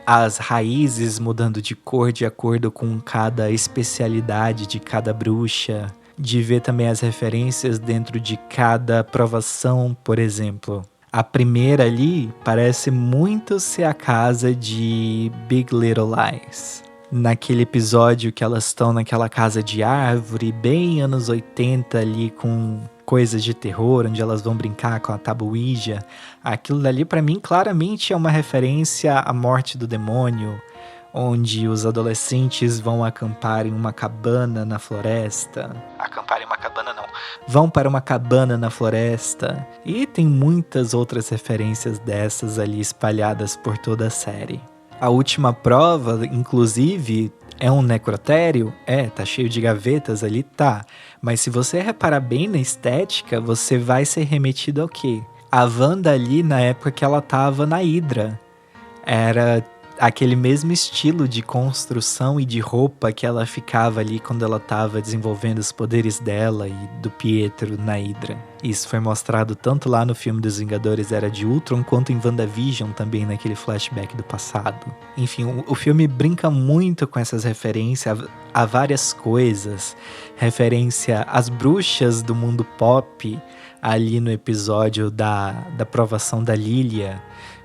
as raízes mudando de cor de acordo com cada especialidade de cada bruxa. De ver também as referências dentro de cada provação, por exemplo. A primeira ali parece muito ser a casa de Big Little Lies. Naquele episódio que elas estão naquela casa de árvore, bem anos 80 ali, com coisas de terror, onde elas vão brincar com a tábua Ouija. Aquilo dali pra mim claramente é uma referência à morte do demônio, onde os adolescentes vão acampar em uma cabana na floresta. Acampar em uma cabana não. Vão para uma cabana na floresta. E tem muitas outras referências dessas ali espalhadas por toda a série. A última prova, inclusive, é um necrotério? Tá cheio de gavetas ali, tá. Mas se você reparar bem na estética, você vai ser remetido ao quê? A Wanda ali na época que ela tava na Hydra. Era aquele mesmo estilo de construção e de roupa que ela ficava ali quando ela estava desenvolvendo os poderes dela e do Pietro na Hydra. Isso foi mostrado tanto lá no filme dos Vingadores Era de Ultron, quanto em WandaVision também, naquele flashback do passado. Enfim, o filme brinca muito com essas referências a várias coisas. Referência às bruxas do mundo pop, ali no episódio da provação da Lilia,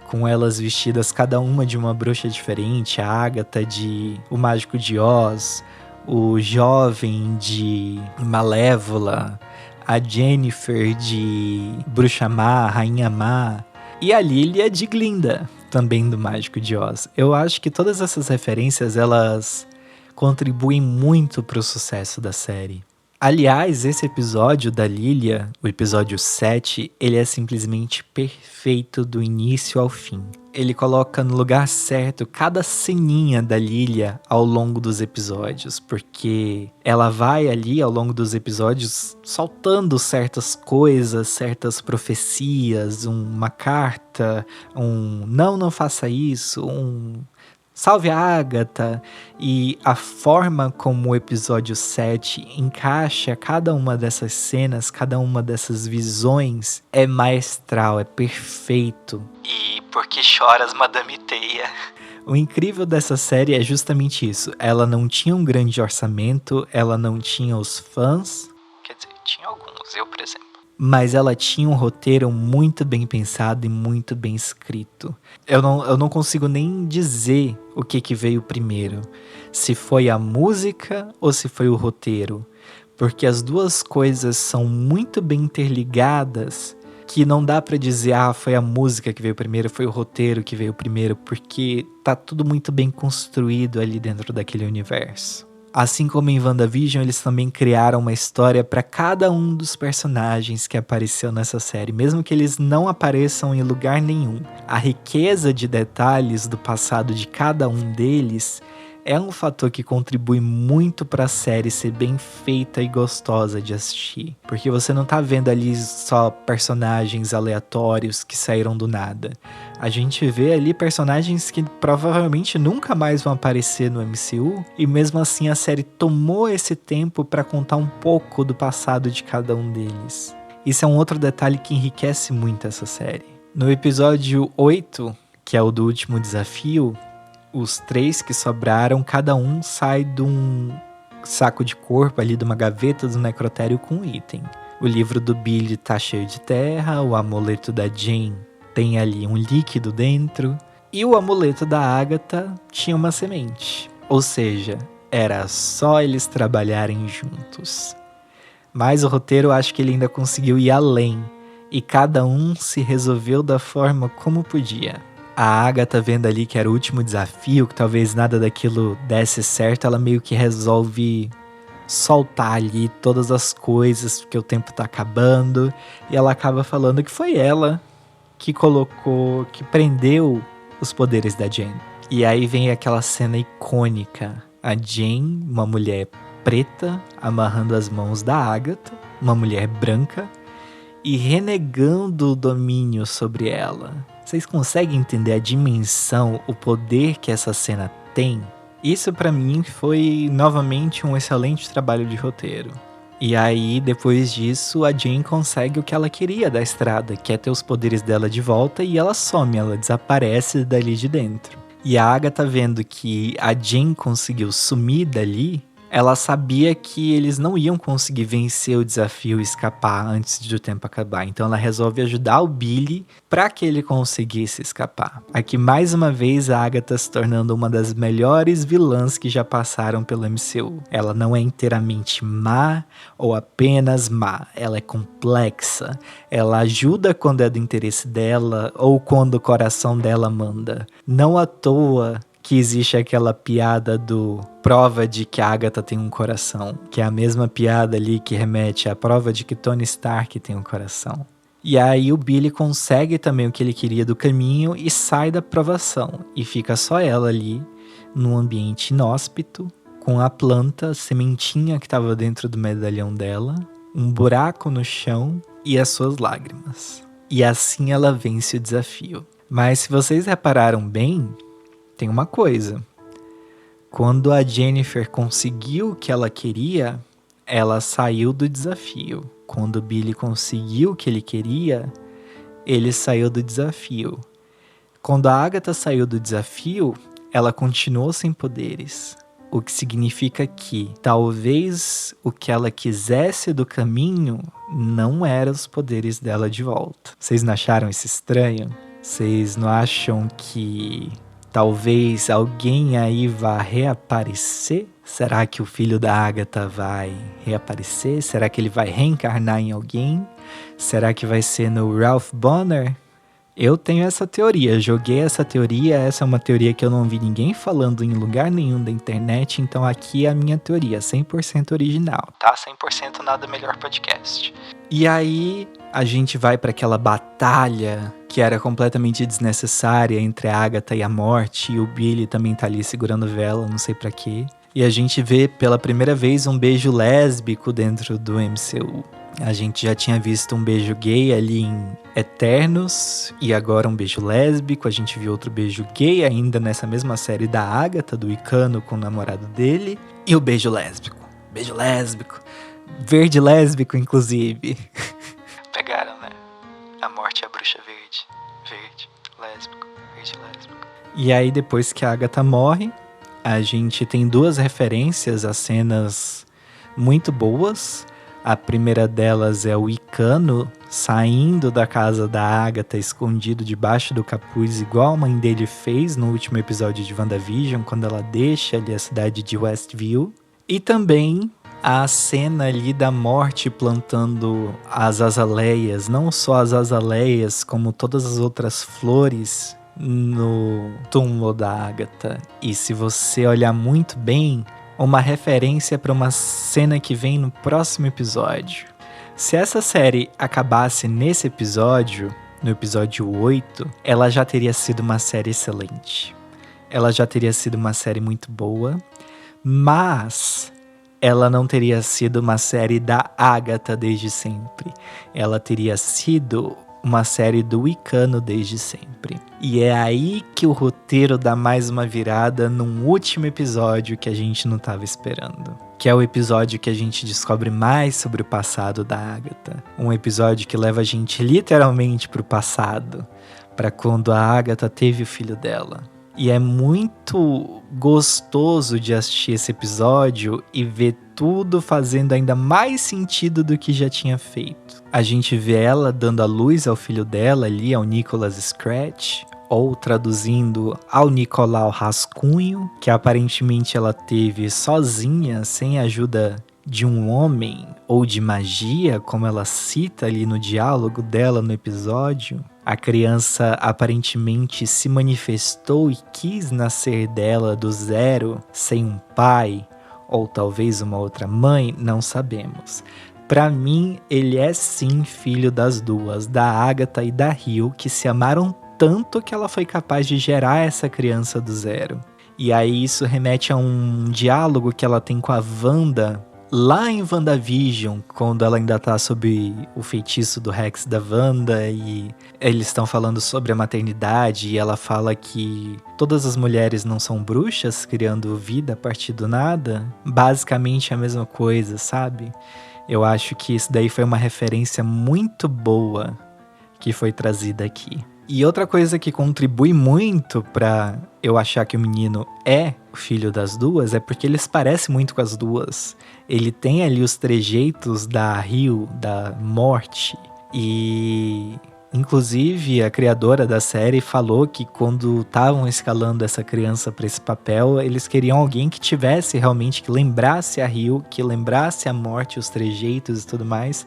com elas vestidas cada uma de uma bruxa diferente, a Agatha de O Mágico de Oz, o Jovem de Malévola, a Jennifer de Bruxa Má, Rainha Má, e a Lilia de Glinda, também do Mágico de Oz. Eu acho que todas essas referências, elas contribuem muito para o sucesso da série. Aliás, esse episódio da Lilia, o episódio 7, ele é simplesmente perfeito do início ao fim. Ele coloca no lugar certo cada ceninha da Lilia ao longo dos episódios, porque ela vai ali ao longo dos episódios soltando certas coisas, certas profecias, uma carta, não faça isso, salve a Agatha, e a forma como o episódio 7 encaixa cada uma dessas cenas, cada uma dessas visões, é maestral, é perfeito. E Por Que Choras, Madame Teia? O incrível dessa série é justamente isso. Ela não tinha um grande orçamento, ela não tinha os fãs. Quer dizer, tinha alguns, eu por exemplo. Mas ela tinha um roteiro muito bem pensado e muito bem escrito. Eu não consigo nem dizer o que veio primeiro. Se foi a música ou se foi o roteiro. Porque as duas coisas são muito bem interligadas, que não dá pra dizer, foi a música que veio primeiro, foi o roteiro que veio primeiro, porque tá tudo muito bem construído ali dentro daquele universo. Assim como em WandaVision, eles também criaram uma história para cada um dos personagens que apareceu nessa série, mesmo que eles não apareçam em lugar nenhum. A riqueza de detalhes do passado de cada um deles é um fator que contribui muito para a série ser bem feita e gostosa de assistir. Porque você não tá vendo ali só personagens aleatórios que saíram do nada. A gente vê ali personagens que provavelmente nunca mais vão aparecer no MCU, e mesmo assim a série tomou esse tempo para contar um pouco do passado de cada um deles. Isso é um outro detalhe que enriquece muito essa série. No episódio 8, que é o do último desafio, os 3 que sobraram, cada um sai de um saco de corpo ali, de uma gaveta do necrotério com um item. O livro do Billy tá cheio de terra, o amuleto da Jane tem ali um líquido dentro, e o amuleto da Agatha tinha uma semente. Ou seja, era só eles trabalharem juntos. Mas o roteiro, acho que ele ainda conseguiu ir além, e cada um se resolveu da forma como podia. A Agatha, vendo ali que era o último desafio, que talvez nada daquilo desse certo, ela meio que resolve soltar ali todas as coisas, porque o tempo tá acabando, e ela acaba falando que foi ela que prendeu os poderes da Jane. E aí vem aquela cena icônica, a Jane, uma mulher preta, amarrando as mãos da Agatha, uma mulher branca, e renegando o domínio sobre ela. Vocês conseguem entender a dimensão, o poder que essa cena tem? Isso pra mim foi novamente um excelente trabalho de roteiro. E aí, depois disso, a Jane consegue o que ela queria da estrada, que é ter os poderes dela de volta, e ela some, ela desaparece dali de dentro. E a Agatha, vendo que a Jane conseguiu sumir dali, ela sabia que eles não iam conseguir vencer o desafio e escapar antes de o tempo acabar. Então ela resolve ajudar o Billy para que ele conseguisse escapar. Aqui mais uma vez a Agatha se tornando uma das melhores vilãs que já passaram pelo MCU. Ela não é inteiramente má ou apenas má. Ela é complexa. Ela ajuda quando é do interesse dela ou quando o coração dela manda. Não à toa que existe aquela piada do prova de que a Agatha tem um coração, que é a mesma piada ali que remete à prova de que Tony Stark tem um coração. E aí o Billy consegue também o que ele queria do caminho e sai da provação, e fica só ela ali, num ambiente inóspito, com a planta, a sementinha que estava dentro do medalhão dela, um buraco no chão e as suas lágrimas. E assim ela vence o desafio. Mas se vocês repararam bem, tem uma coisa. Quando a Jennifer conseguiu o que ela queria, ela saiu do desafio. Quando o Billy conseguiu o que ele queria, ele saiu do desafio. Quando a Agatha saiu do desafio, ela continuou sem poderes. O que significa que talvez o que ela quisesse do caminho não eram os poderes dela de volta. Vocês não acharam isso estranho? Vocês não acham que talvez alguém aí vá reaparecer? Será que o filho da Agatha vai reaparecer? Será que ele vai reencarnar em alguém? Será que vai ser no Ralph Bonner? Eu tenho essa teoria, joguei essa teoria, essa é uma teoria que eu não vi ninguém falando em lugar nenhum da internet, então aqui é a minha teoria, 100% original, tá? 100% Nada Melhor Podcast. E aí a gente vai para aquela batalha que era completamente desnecessária entre a Agatha e a Morte, e o Billy também tá ali segurando vela, não sei pra quê. E a gente vê pela primeira vez um beijo lésbico dentro do MCU. A gente já tinha visto um beijo gay ali em Eternos, e agora um beijo lésbico. A gente viu outro beijo gay ainda nessa mesma série da Agatha, do Icano com o namorado dele. E o beijo lésbico. Beijo lésbico. Verde lésbico, inclusive. Pegaram, né? A Morte e a Bruxa Verde. Verde, lésbico, verde, lésbico. E aí, depois que a Agatha morre, a gente tem duas referências a cenas muito boas. A primeira delas é o Icano saindo da casa da Agatha, escondido debaixo do capuz, igual a mãe dele fez no último episódio de WandaVision, quando ela deixa ali a cidade de Westview. E também a cena ali da Morte plantando as azaleias, não só as azaleias, como todas as outras flores no túmulo da Agatha. E se você olhar muito bem, uma referência para uma cena que vem no próximo episódio. Se essa série acabasse nesse episódio, no episódio 8, ela já teria sido uma série excelente. Ela já teria sido uma série muito boa, mas ela não teria sido uma série da Agatha desde sempre. Ela teria sido uma série do Icano desde sempre. E é aí que o roteiro dá mais uma virada num último episódio que a gente não estava esperando. Que é o episódio que a gente descobre mais sobre o passado da Agatha. Um episódio que leva a gente literalmente pro passado, para quando a Agatha teve o filho dela. E é muito gostoso de assistir esse episódio e ver tudo fazendo ainda mais sentido do que já tinha feito. A gente vê ela dando a luz ao filho dela ali, ao Nicholas Scratch, ou traduzindo ao Nicolau Rascunho, que aparentemente ela teve sozinha, sem a ajuda de um homem ou de magia, como ela cita ali no diálogo dela no episódio. A criança aparentemente se manifestou e quis nascer dela do zero, sem um pai, ou talvez uma outra mãe, não sabemos. Pra mim, ele é sim filho das duas, da Agatha e da Hill, que se amaram tanto que ela foi capaz de gerar essa criança do zero. E aí isso remete a um diálogo que ela tem com a Wanda, lá em WandaVision, quando ela ainda tá sob o feitiço do Rex da Wanda, e eles estão falando sobre a maternidade, e ela fala que todas as mulheres não são bruxas, criando vida a partir do nada. Basicamente a mesma coisa, sabe? Eu acho que isso daí foi uma referência muito boa que foi trazida aqui. E outra coisa que contribui muito pra eu achar que o menino é o filho das duas é porque ele se parece muito com as duas. Ele tem ali os trejeitos da Hill, da Morte. E inclusive a criadora da série falou que quando estavam escalando essa criança para esse papel, eles queriam alguém que tivesse realmente, que lembrasse a Hill, que lembrasse a Morte, os trejeitos e tudo mais.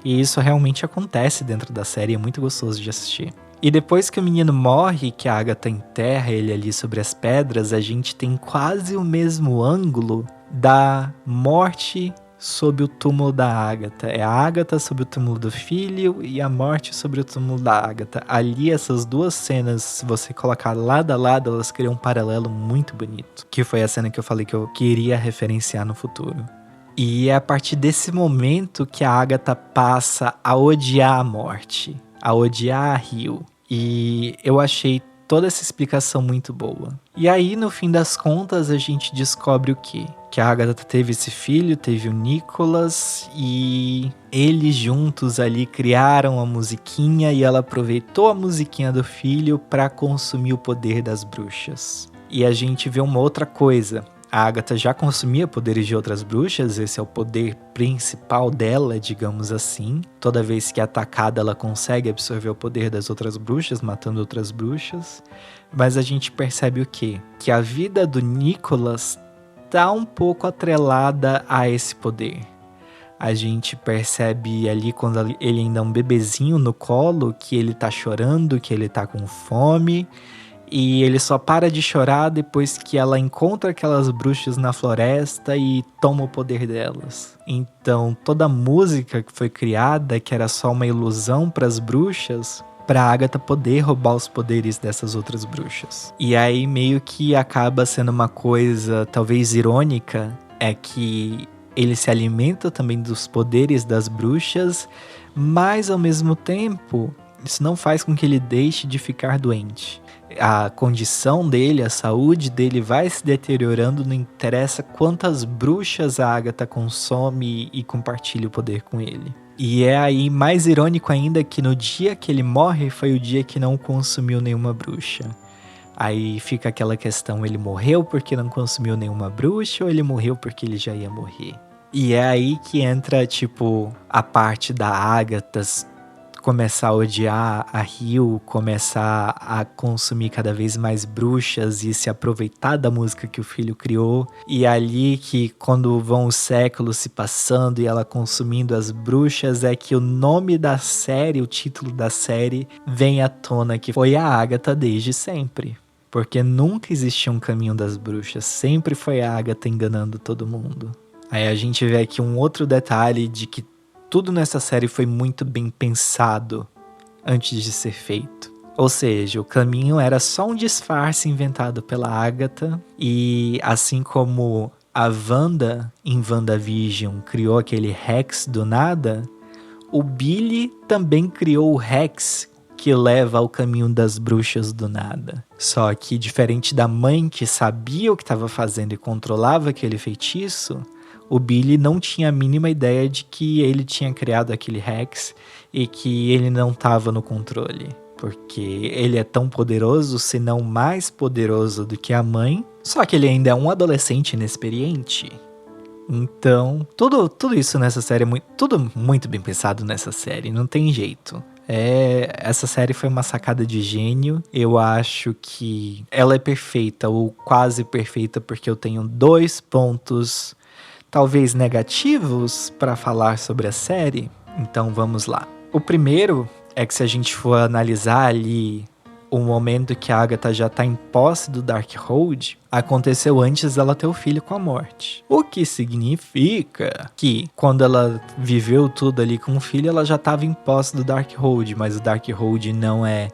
E isso realmente acontece dentro da série, é muito gostoso de assistir. E depois que o menino morre, que a Agatha enterra ele ali sobre as pedras, a gente tem quase o mesmo ângulo da Morte sob o túmulo da Agatha. É a Agatha sobre o túmulo do filho e a Morte sobre o túmulo da Agatha. Ali, essas duas cenas, se você colocar lado a lado, elas criam um paralelo muito bonito. Que foi a cena que eu falei que eu queria referenciar no futuro. E é a partir desse momento que a Agatha passa a odiar a Morte, a odiar a Hill. E eu achei toda essa explicação muito boa. E aí, no fim das contas, a gente descobre o quê? Que a Agatha teve esse filho, teve o Nicholas, e eles juntos ali criaram a musiquinha e ela aproveitou a musiquinha do filho para consumir o poder das bruxas. E a gente vê uma outra coisa. A Agatha já consumia poderes de outras bruxas, esse é o poder principal dela, digamos assim. Toda vez que é atacada, ela consegue absorver o poder das outras bruxas, matando outras bruxas. Mas a gente percebe o quê? Que a vida do Nicholas tá um pouco atrelada a esse poder. A gente percebe ali, quando ele ainda é um bebezinho no colo, que ele tá chorando, que ele tá com fome. E ele só para de chorar depois que ela encontra aquelas bruxas na floresta e toma o poder delas. Então, toda a música que foi criada, que era só uma ilusão para as bruxas, para Agatha poder roubar os poderes dessas outras bruxas. E aí meio que acaba sendo uma coisa talvez irônica, é que ele se alimenta também dos poderes das bruxas, mas ao mesmo tempo, isso não faz com que ele deixe de ficar doente. A condição dele, a saúde dele vai se deteriorando, não interessa quantas bruxas a Agatha consome e compartilha o poder com ele. E é aí mais irônico ainda que no dia que ele morre foi o dia que não consumiu nenhuma bruxa. Aí fica aquela questão, ele morreu porque não consumiu nenhuma bruxa ou ele morreu porque ele já ia morrer? E é aí que entra, tipo, a parte da Agatha começar a odiar a Hill, começar a consumir cada vez mais bruxas e se aproveitar da música que o filho criou. E ali que quando vão os séculos se passando e ela consumindo as bruxas, é que o nome da série, o título da série, vem à tona, que foi a Agatha desde sempre. Porque nunca existiu um caminho das bruxas, sempre foi a Agatha enganando todo mundo. Aí a gente vê aqui um outro detalhe de que tudo nessa série foi muito bem pensado antes de ser feito. Ou seja, o caminho era só um disfarce inventado pela Agatha. E assim como a Wanda, em WandaVision, criou aquele Rex do nada, o Billy também criou o Rex que leva ao caminho das bruxas do nada. Só que, diferente da mãe que sabia o que estava fazendo e controlava aquele feitiço, o Billy não tinha a mínima ideia de que ele tinha criado aquele Rex e que ele não estava no controle. Porque ele é tão poderoso, se não mais poderoso do que a mãe, só que ele ainda é um adolescente inexperiente. Então, tudo isso nessa série, tudo muito bem pensado nessa série, não tem jeito. Essa série foi uma sacada de gênio. Eu acho que ela é perfeita, ou quase perfeita, porque eu tenho 2 pontos talvez negativos para falar sobre a série. Então vamos lá. O primeiro é que, se a gente for analisar ali o momento que a Agatha já tá em posse do Darkhold, aconteceu antes dela ter o filho com a morte. O que significa que, quando ela viveu tudo ali com o filho, ela já estava em posse do Darkhold, mas o Darkhold não é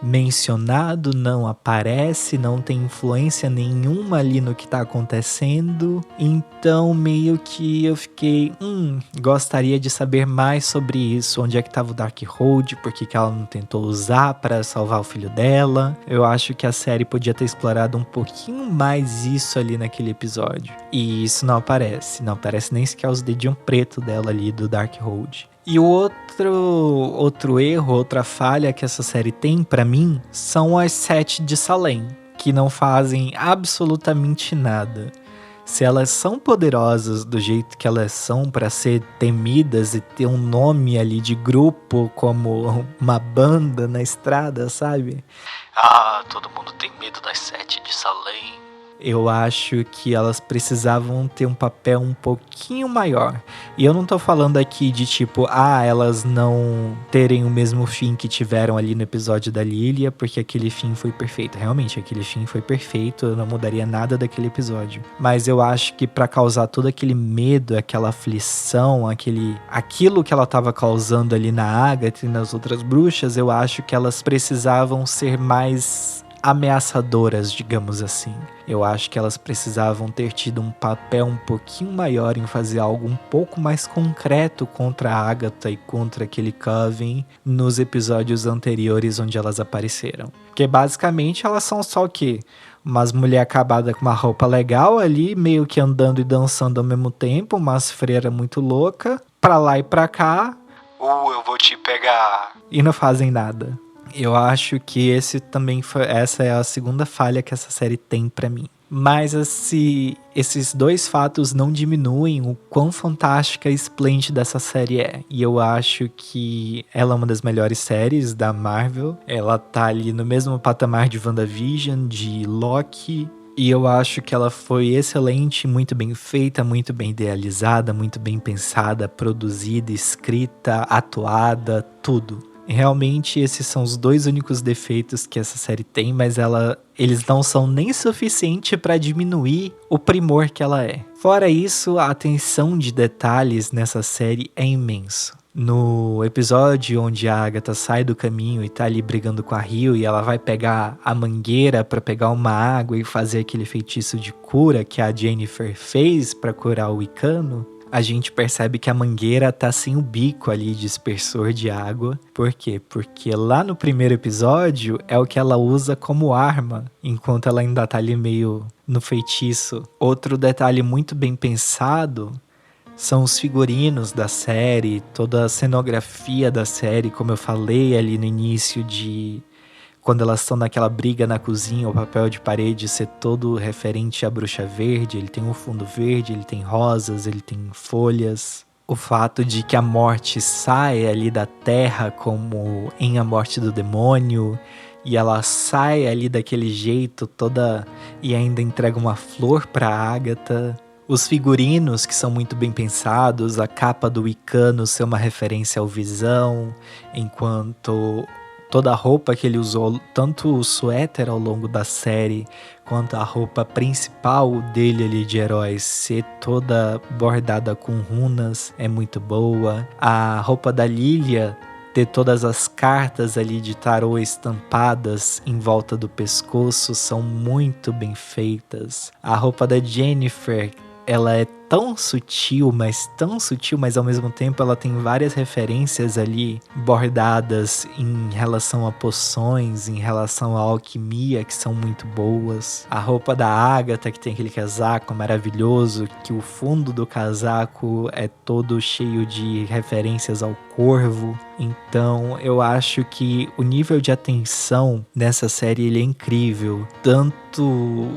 mencionado, não aparece, não tem influência nenhuma ali no que tá acontecendo. Então meio que eu fiquei, gostaria de saber mais sobre isso, onde é que tava o Darkhold, por que ela não tentou usar para salvar o filho dela. Eu acho que a série podia ter explorado um pouquinho mais isso ali naquele episódio, e isso não aparece nem sequer os dedinhos preto dela ali do Darkhold. E o outro erro, outra falha que essa série tem pra mim são as 7 de Salem, que não fazem absolutamente nada. Se elas são poderosas do jeito que elas são pra ser temidas e ter um nome ali de grupo como uma banda na estrada, sabe? Todo mundo tem medo das 7 de Salem. Eu acho que elas precisavam ter um papel um pouquinho maior. E eu não tô falando aqui de tipo, elas não terem o mesmo fim que tiveram ali no episódio da Lilia, porque aquele fim foi perfeito. Realmente, aquele fim foi perfeito, eu não mudaria nada daquele episódio. Mas eu acho que pra causar todo aquele medo, aquela aflição, aquilo que ela tava causando ali na Agatha e nas outras bruxas, eu acho que elas precisavam ser mais ameaçadoras, digamos assim. Eu acho que elas precisavam ter tido um papel um pouquinho maior em fazer algo um pouco mais concreto contra a Agatha e contra aquele Coven nos episódios anteriores onde elas apareceram. Porque basicamente elas são só o quê? Umas mulheres acabadas com uma roupa legal ali, meio que andando e dançando ao mesmo tempo, umas freiras muito loucas, pra lá e pra cá. Eu vou te pegar. E não fazem nada. Eu acho que essa é a segunda falha que essa série tem pra mim. Mas esses dois fatos não diminuem o quão fantástica e esplêndida essa série é. E eu acho que ela é uma das melhores séries da Marvel. Ela tá ali no mesmo patamar de WandaVision, de Loki. E eu acho que ela foi excelente, muito bem feita, muito bem idealizada, muito bem pensada, produzida, escrita, atuada, tudo. Realmente esses são os dois únicos defeitos que essa série tem, mas eles não são nem suficiente para diminuir o primor que ela é. Fora isso, a atenção de detalhes nessa série é imenso. No episódio onde a Agatha sai do caminho e tá ali brigando com a Rio e ela vai pegar a mangueira para pegar uma água e fazer aquele feitiço de cura que a Jennifer fez para curar o Wicano, a gente percebe que a mangueira tá sem o bico ali dispersor de água. Por quê? Porque lá no primeiro episódio é o que ela usa como arma, enquanto ela ainda tá ali meio no feitiço. Outro detalhe muito bem pensado são os figurinos da série, toda a cenografia da série, como eu falei ali no início quando elas estão naquela briga na cozinha, o papel de parede ser todo referente à Bruxa Verde. Ele tem um fundo verde, ele tem rosas, ele tem folhas. O fato de que a morte sai ali da terra como em A Morte do Demônio, e ela sai ali daquele jeito toda e ainda entrega uma flor pra Agatha. Os figurinos que são muito bem pensados, a capa do Wicano ser uma referência ao Visão, enquanto toda a roupa que ele usou, tanto o suéter ao longo da série, quanto a roupa principal dele ali de heróis ser toda bordada com runas, é muito boa. A roupa da Lilia ter todas as cartas ali de tarô estampadas em volta do pescoço são muito bem feitas. A roupa da Jennifer, ela é tão sutil, mas ao mesmo tempo ela tem várias referências ali bordadas em relação a poções, em relação à alquimia, que são muito boas. A roupa da Agatha, que tem aquele casaco maravilhoso, que o fundo do casaco é todo cheio de referências ao corvo. Então eu acho que o nível de atenção nessa série ele é incrível, tanto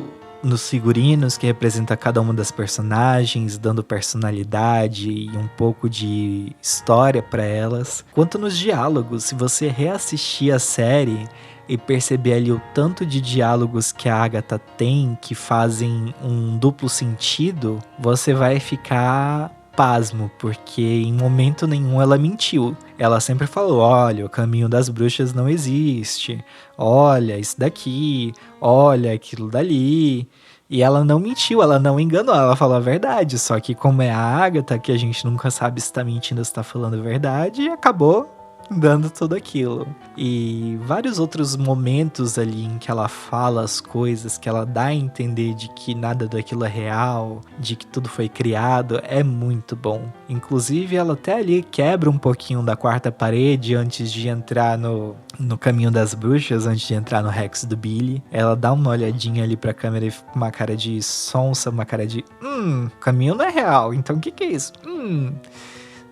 nos figurinos que representa cada uma das personagens, dando personalidade e um pouco de história para elas, quanto nos diálogos. Se você reassistir a série e perceber ali o tanto de diálogos que a Agatha tem que fazem um duplo sentido, você vai ficar pasmo, porque em momento nenhum ela mentiu. Ela sempre falou, olha, o caminho das bruxas não existe, olha isso daqui, olha aquilo dali. E ela não mentiu, ela não enganou, ela falou a verdade. Só que como é a Agatha, que a gente nunca sabe se tá mentindo ou se tá falando a verdade, acabou dando tudo aquilo. E vários outros momentos ali em que ela fala as coisas, que ela dá a entender de que nada daquilo é real, de que tudo foi criado, é muito bom. Inclusive ela até ali quebra um pouquinho da quarta parede antes de entrar no caminho das bruxas, antes de entrar no Rex do Billy. Ela dá uma olhadinha ali pra câmera e com uma cara de sonsa, uma cara de o caminho não é real, então o que é isso?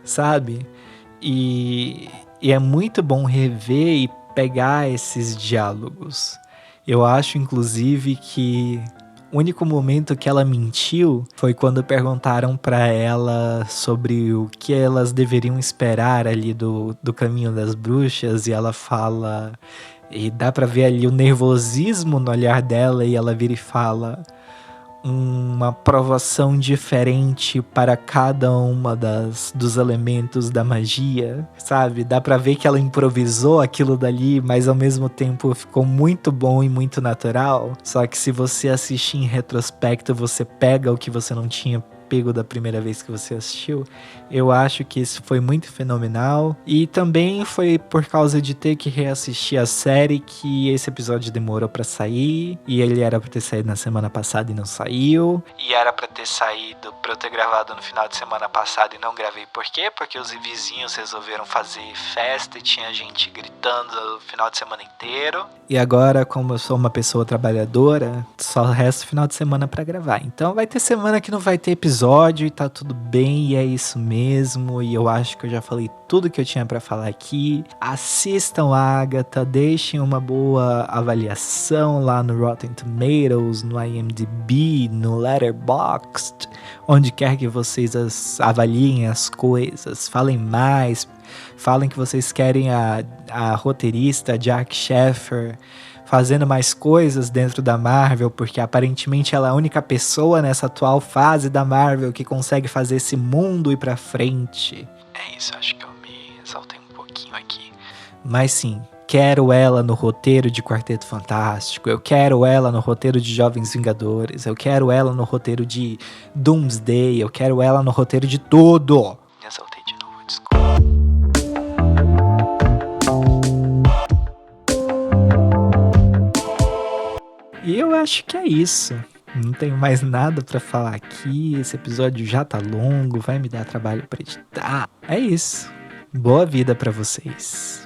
Sabe? E é muito bom rever e pegar esses diálogos. Eu acho, inclusive, que o único momento que ela mentiu foi quando perguntaram pra ela sobre o que elas deveriam esperar ali do caminho das bruxas, e ela fala, e dá pra ver ali o nervosismo no olhar dela, e ela vira e fala: uma provação diferente para cada uma dos elementos da magia, sabe? Dá pra ver que ela improvisou aquilo dali, mas ao mesmo tempo ficou muito bom e muito natural. Só que se você assistir em retrospecto, você pega o que você não tinha apego da primeira vez que você assistiu. Eu acho que isso foi muito fenomenal. E também foi por causa de ter que reassistir a série que esse episódio demorou pra sair. E ele era pra ter saído na semana passada e não saiu. E era pra ter saído, pra eu ter gravado no final de semana passada e não gravei. Por quê? Porque os vizinhos resolveram fazer festa e tinha gente gritando o final de semana inteiro. E agora, como eu sou uma pessoa trabalhadora, só resta o final de semana pra gravar. Então vai ter semana que não vai ter episódio e tá tudo bem, e é isso mesmo. E eu acho que eu já falei tudo que eu tinha pra falar aqui. Assistam Agatha, deixem uma boa avaliação lá no Rotten Tomatoes, no IMDb, no Letterboxd, onde quer que vocês avaliem as coisas. Falem mais, falem que vocês querem a roteirista Jack Sheffer fazendo mais coisas dentro da Marvel, porque aparentemente ela é a única pessoa nessa atual fase da Marvel que consegue fazer esse mundo ir pra frente. É isso, acho que eu me exaltei um pouquinho aqui. Mas sim, quero ela no roteiro de Quarteto Fantástico, eu quero ela no roteiro de Jovens Vingadores, eu quero ela no roteiro de Doomsday, eu quero ela no roteiro de tudo. Me exaltei de novo, desculpa. E eu acho que é isso. Não tenho mais nada pra falar aqui. Esse episódio já tá longo, vai me dar trabalho pra editar. É isso. Boa vida pra vocês.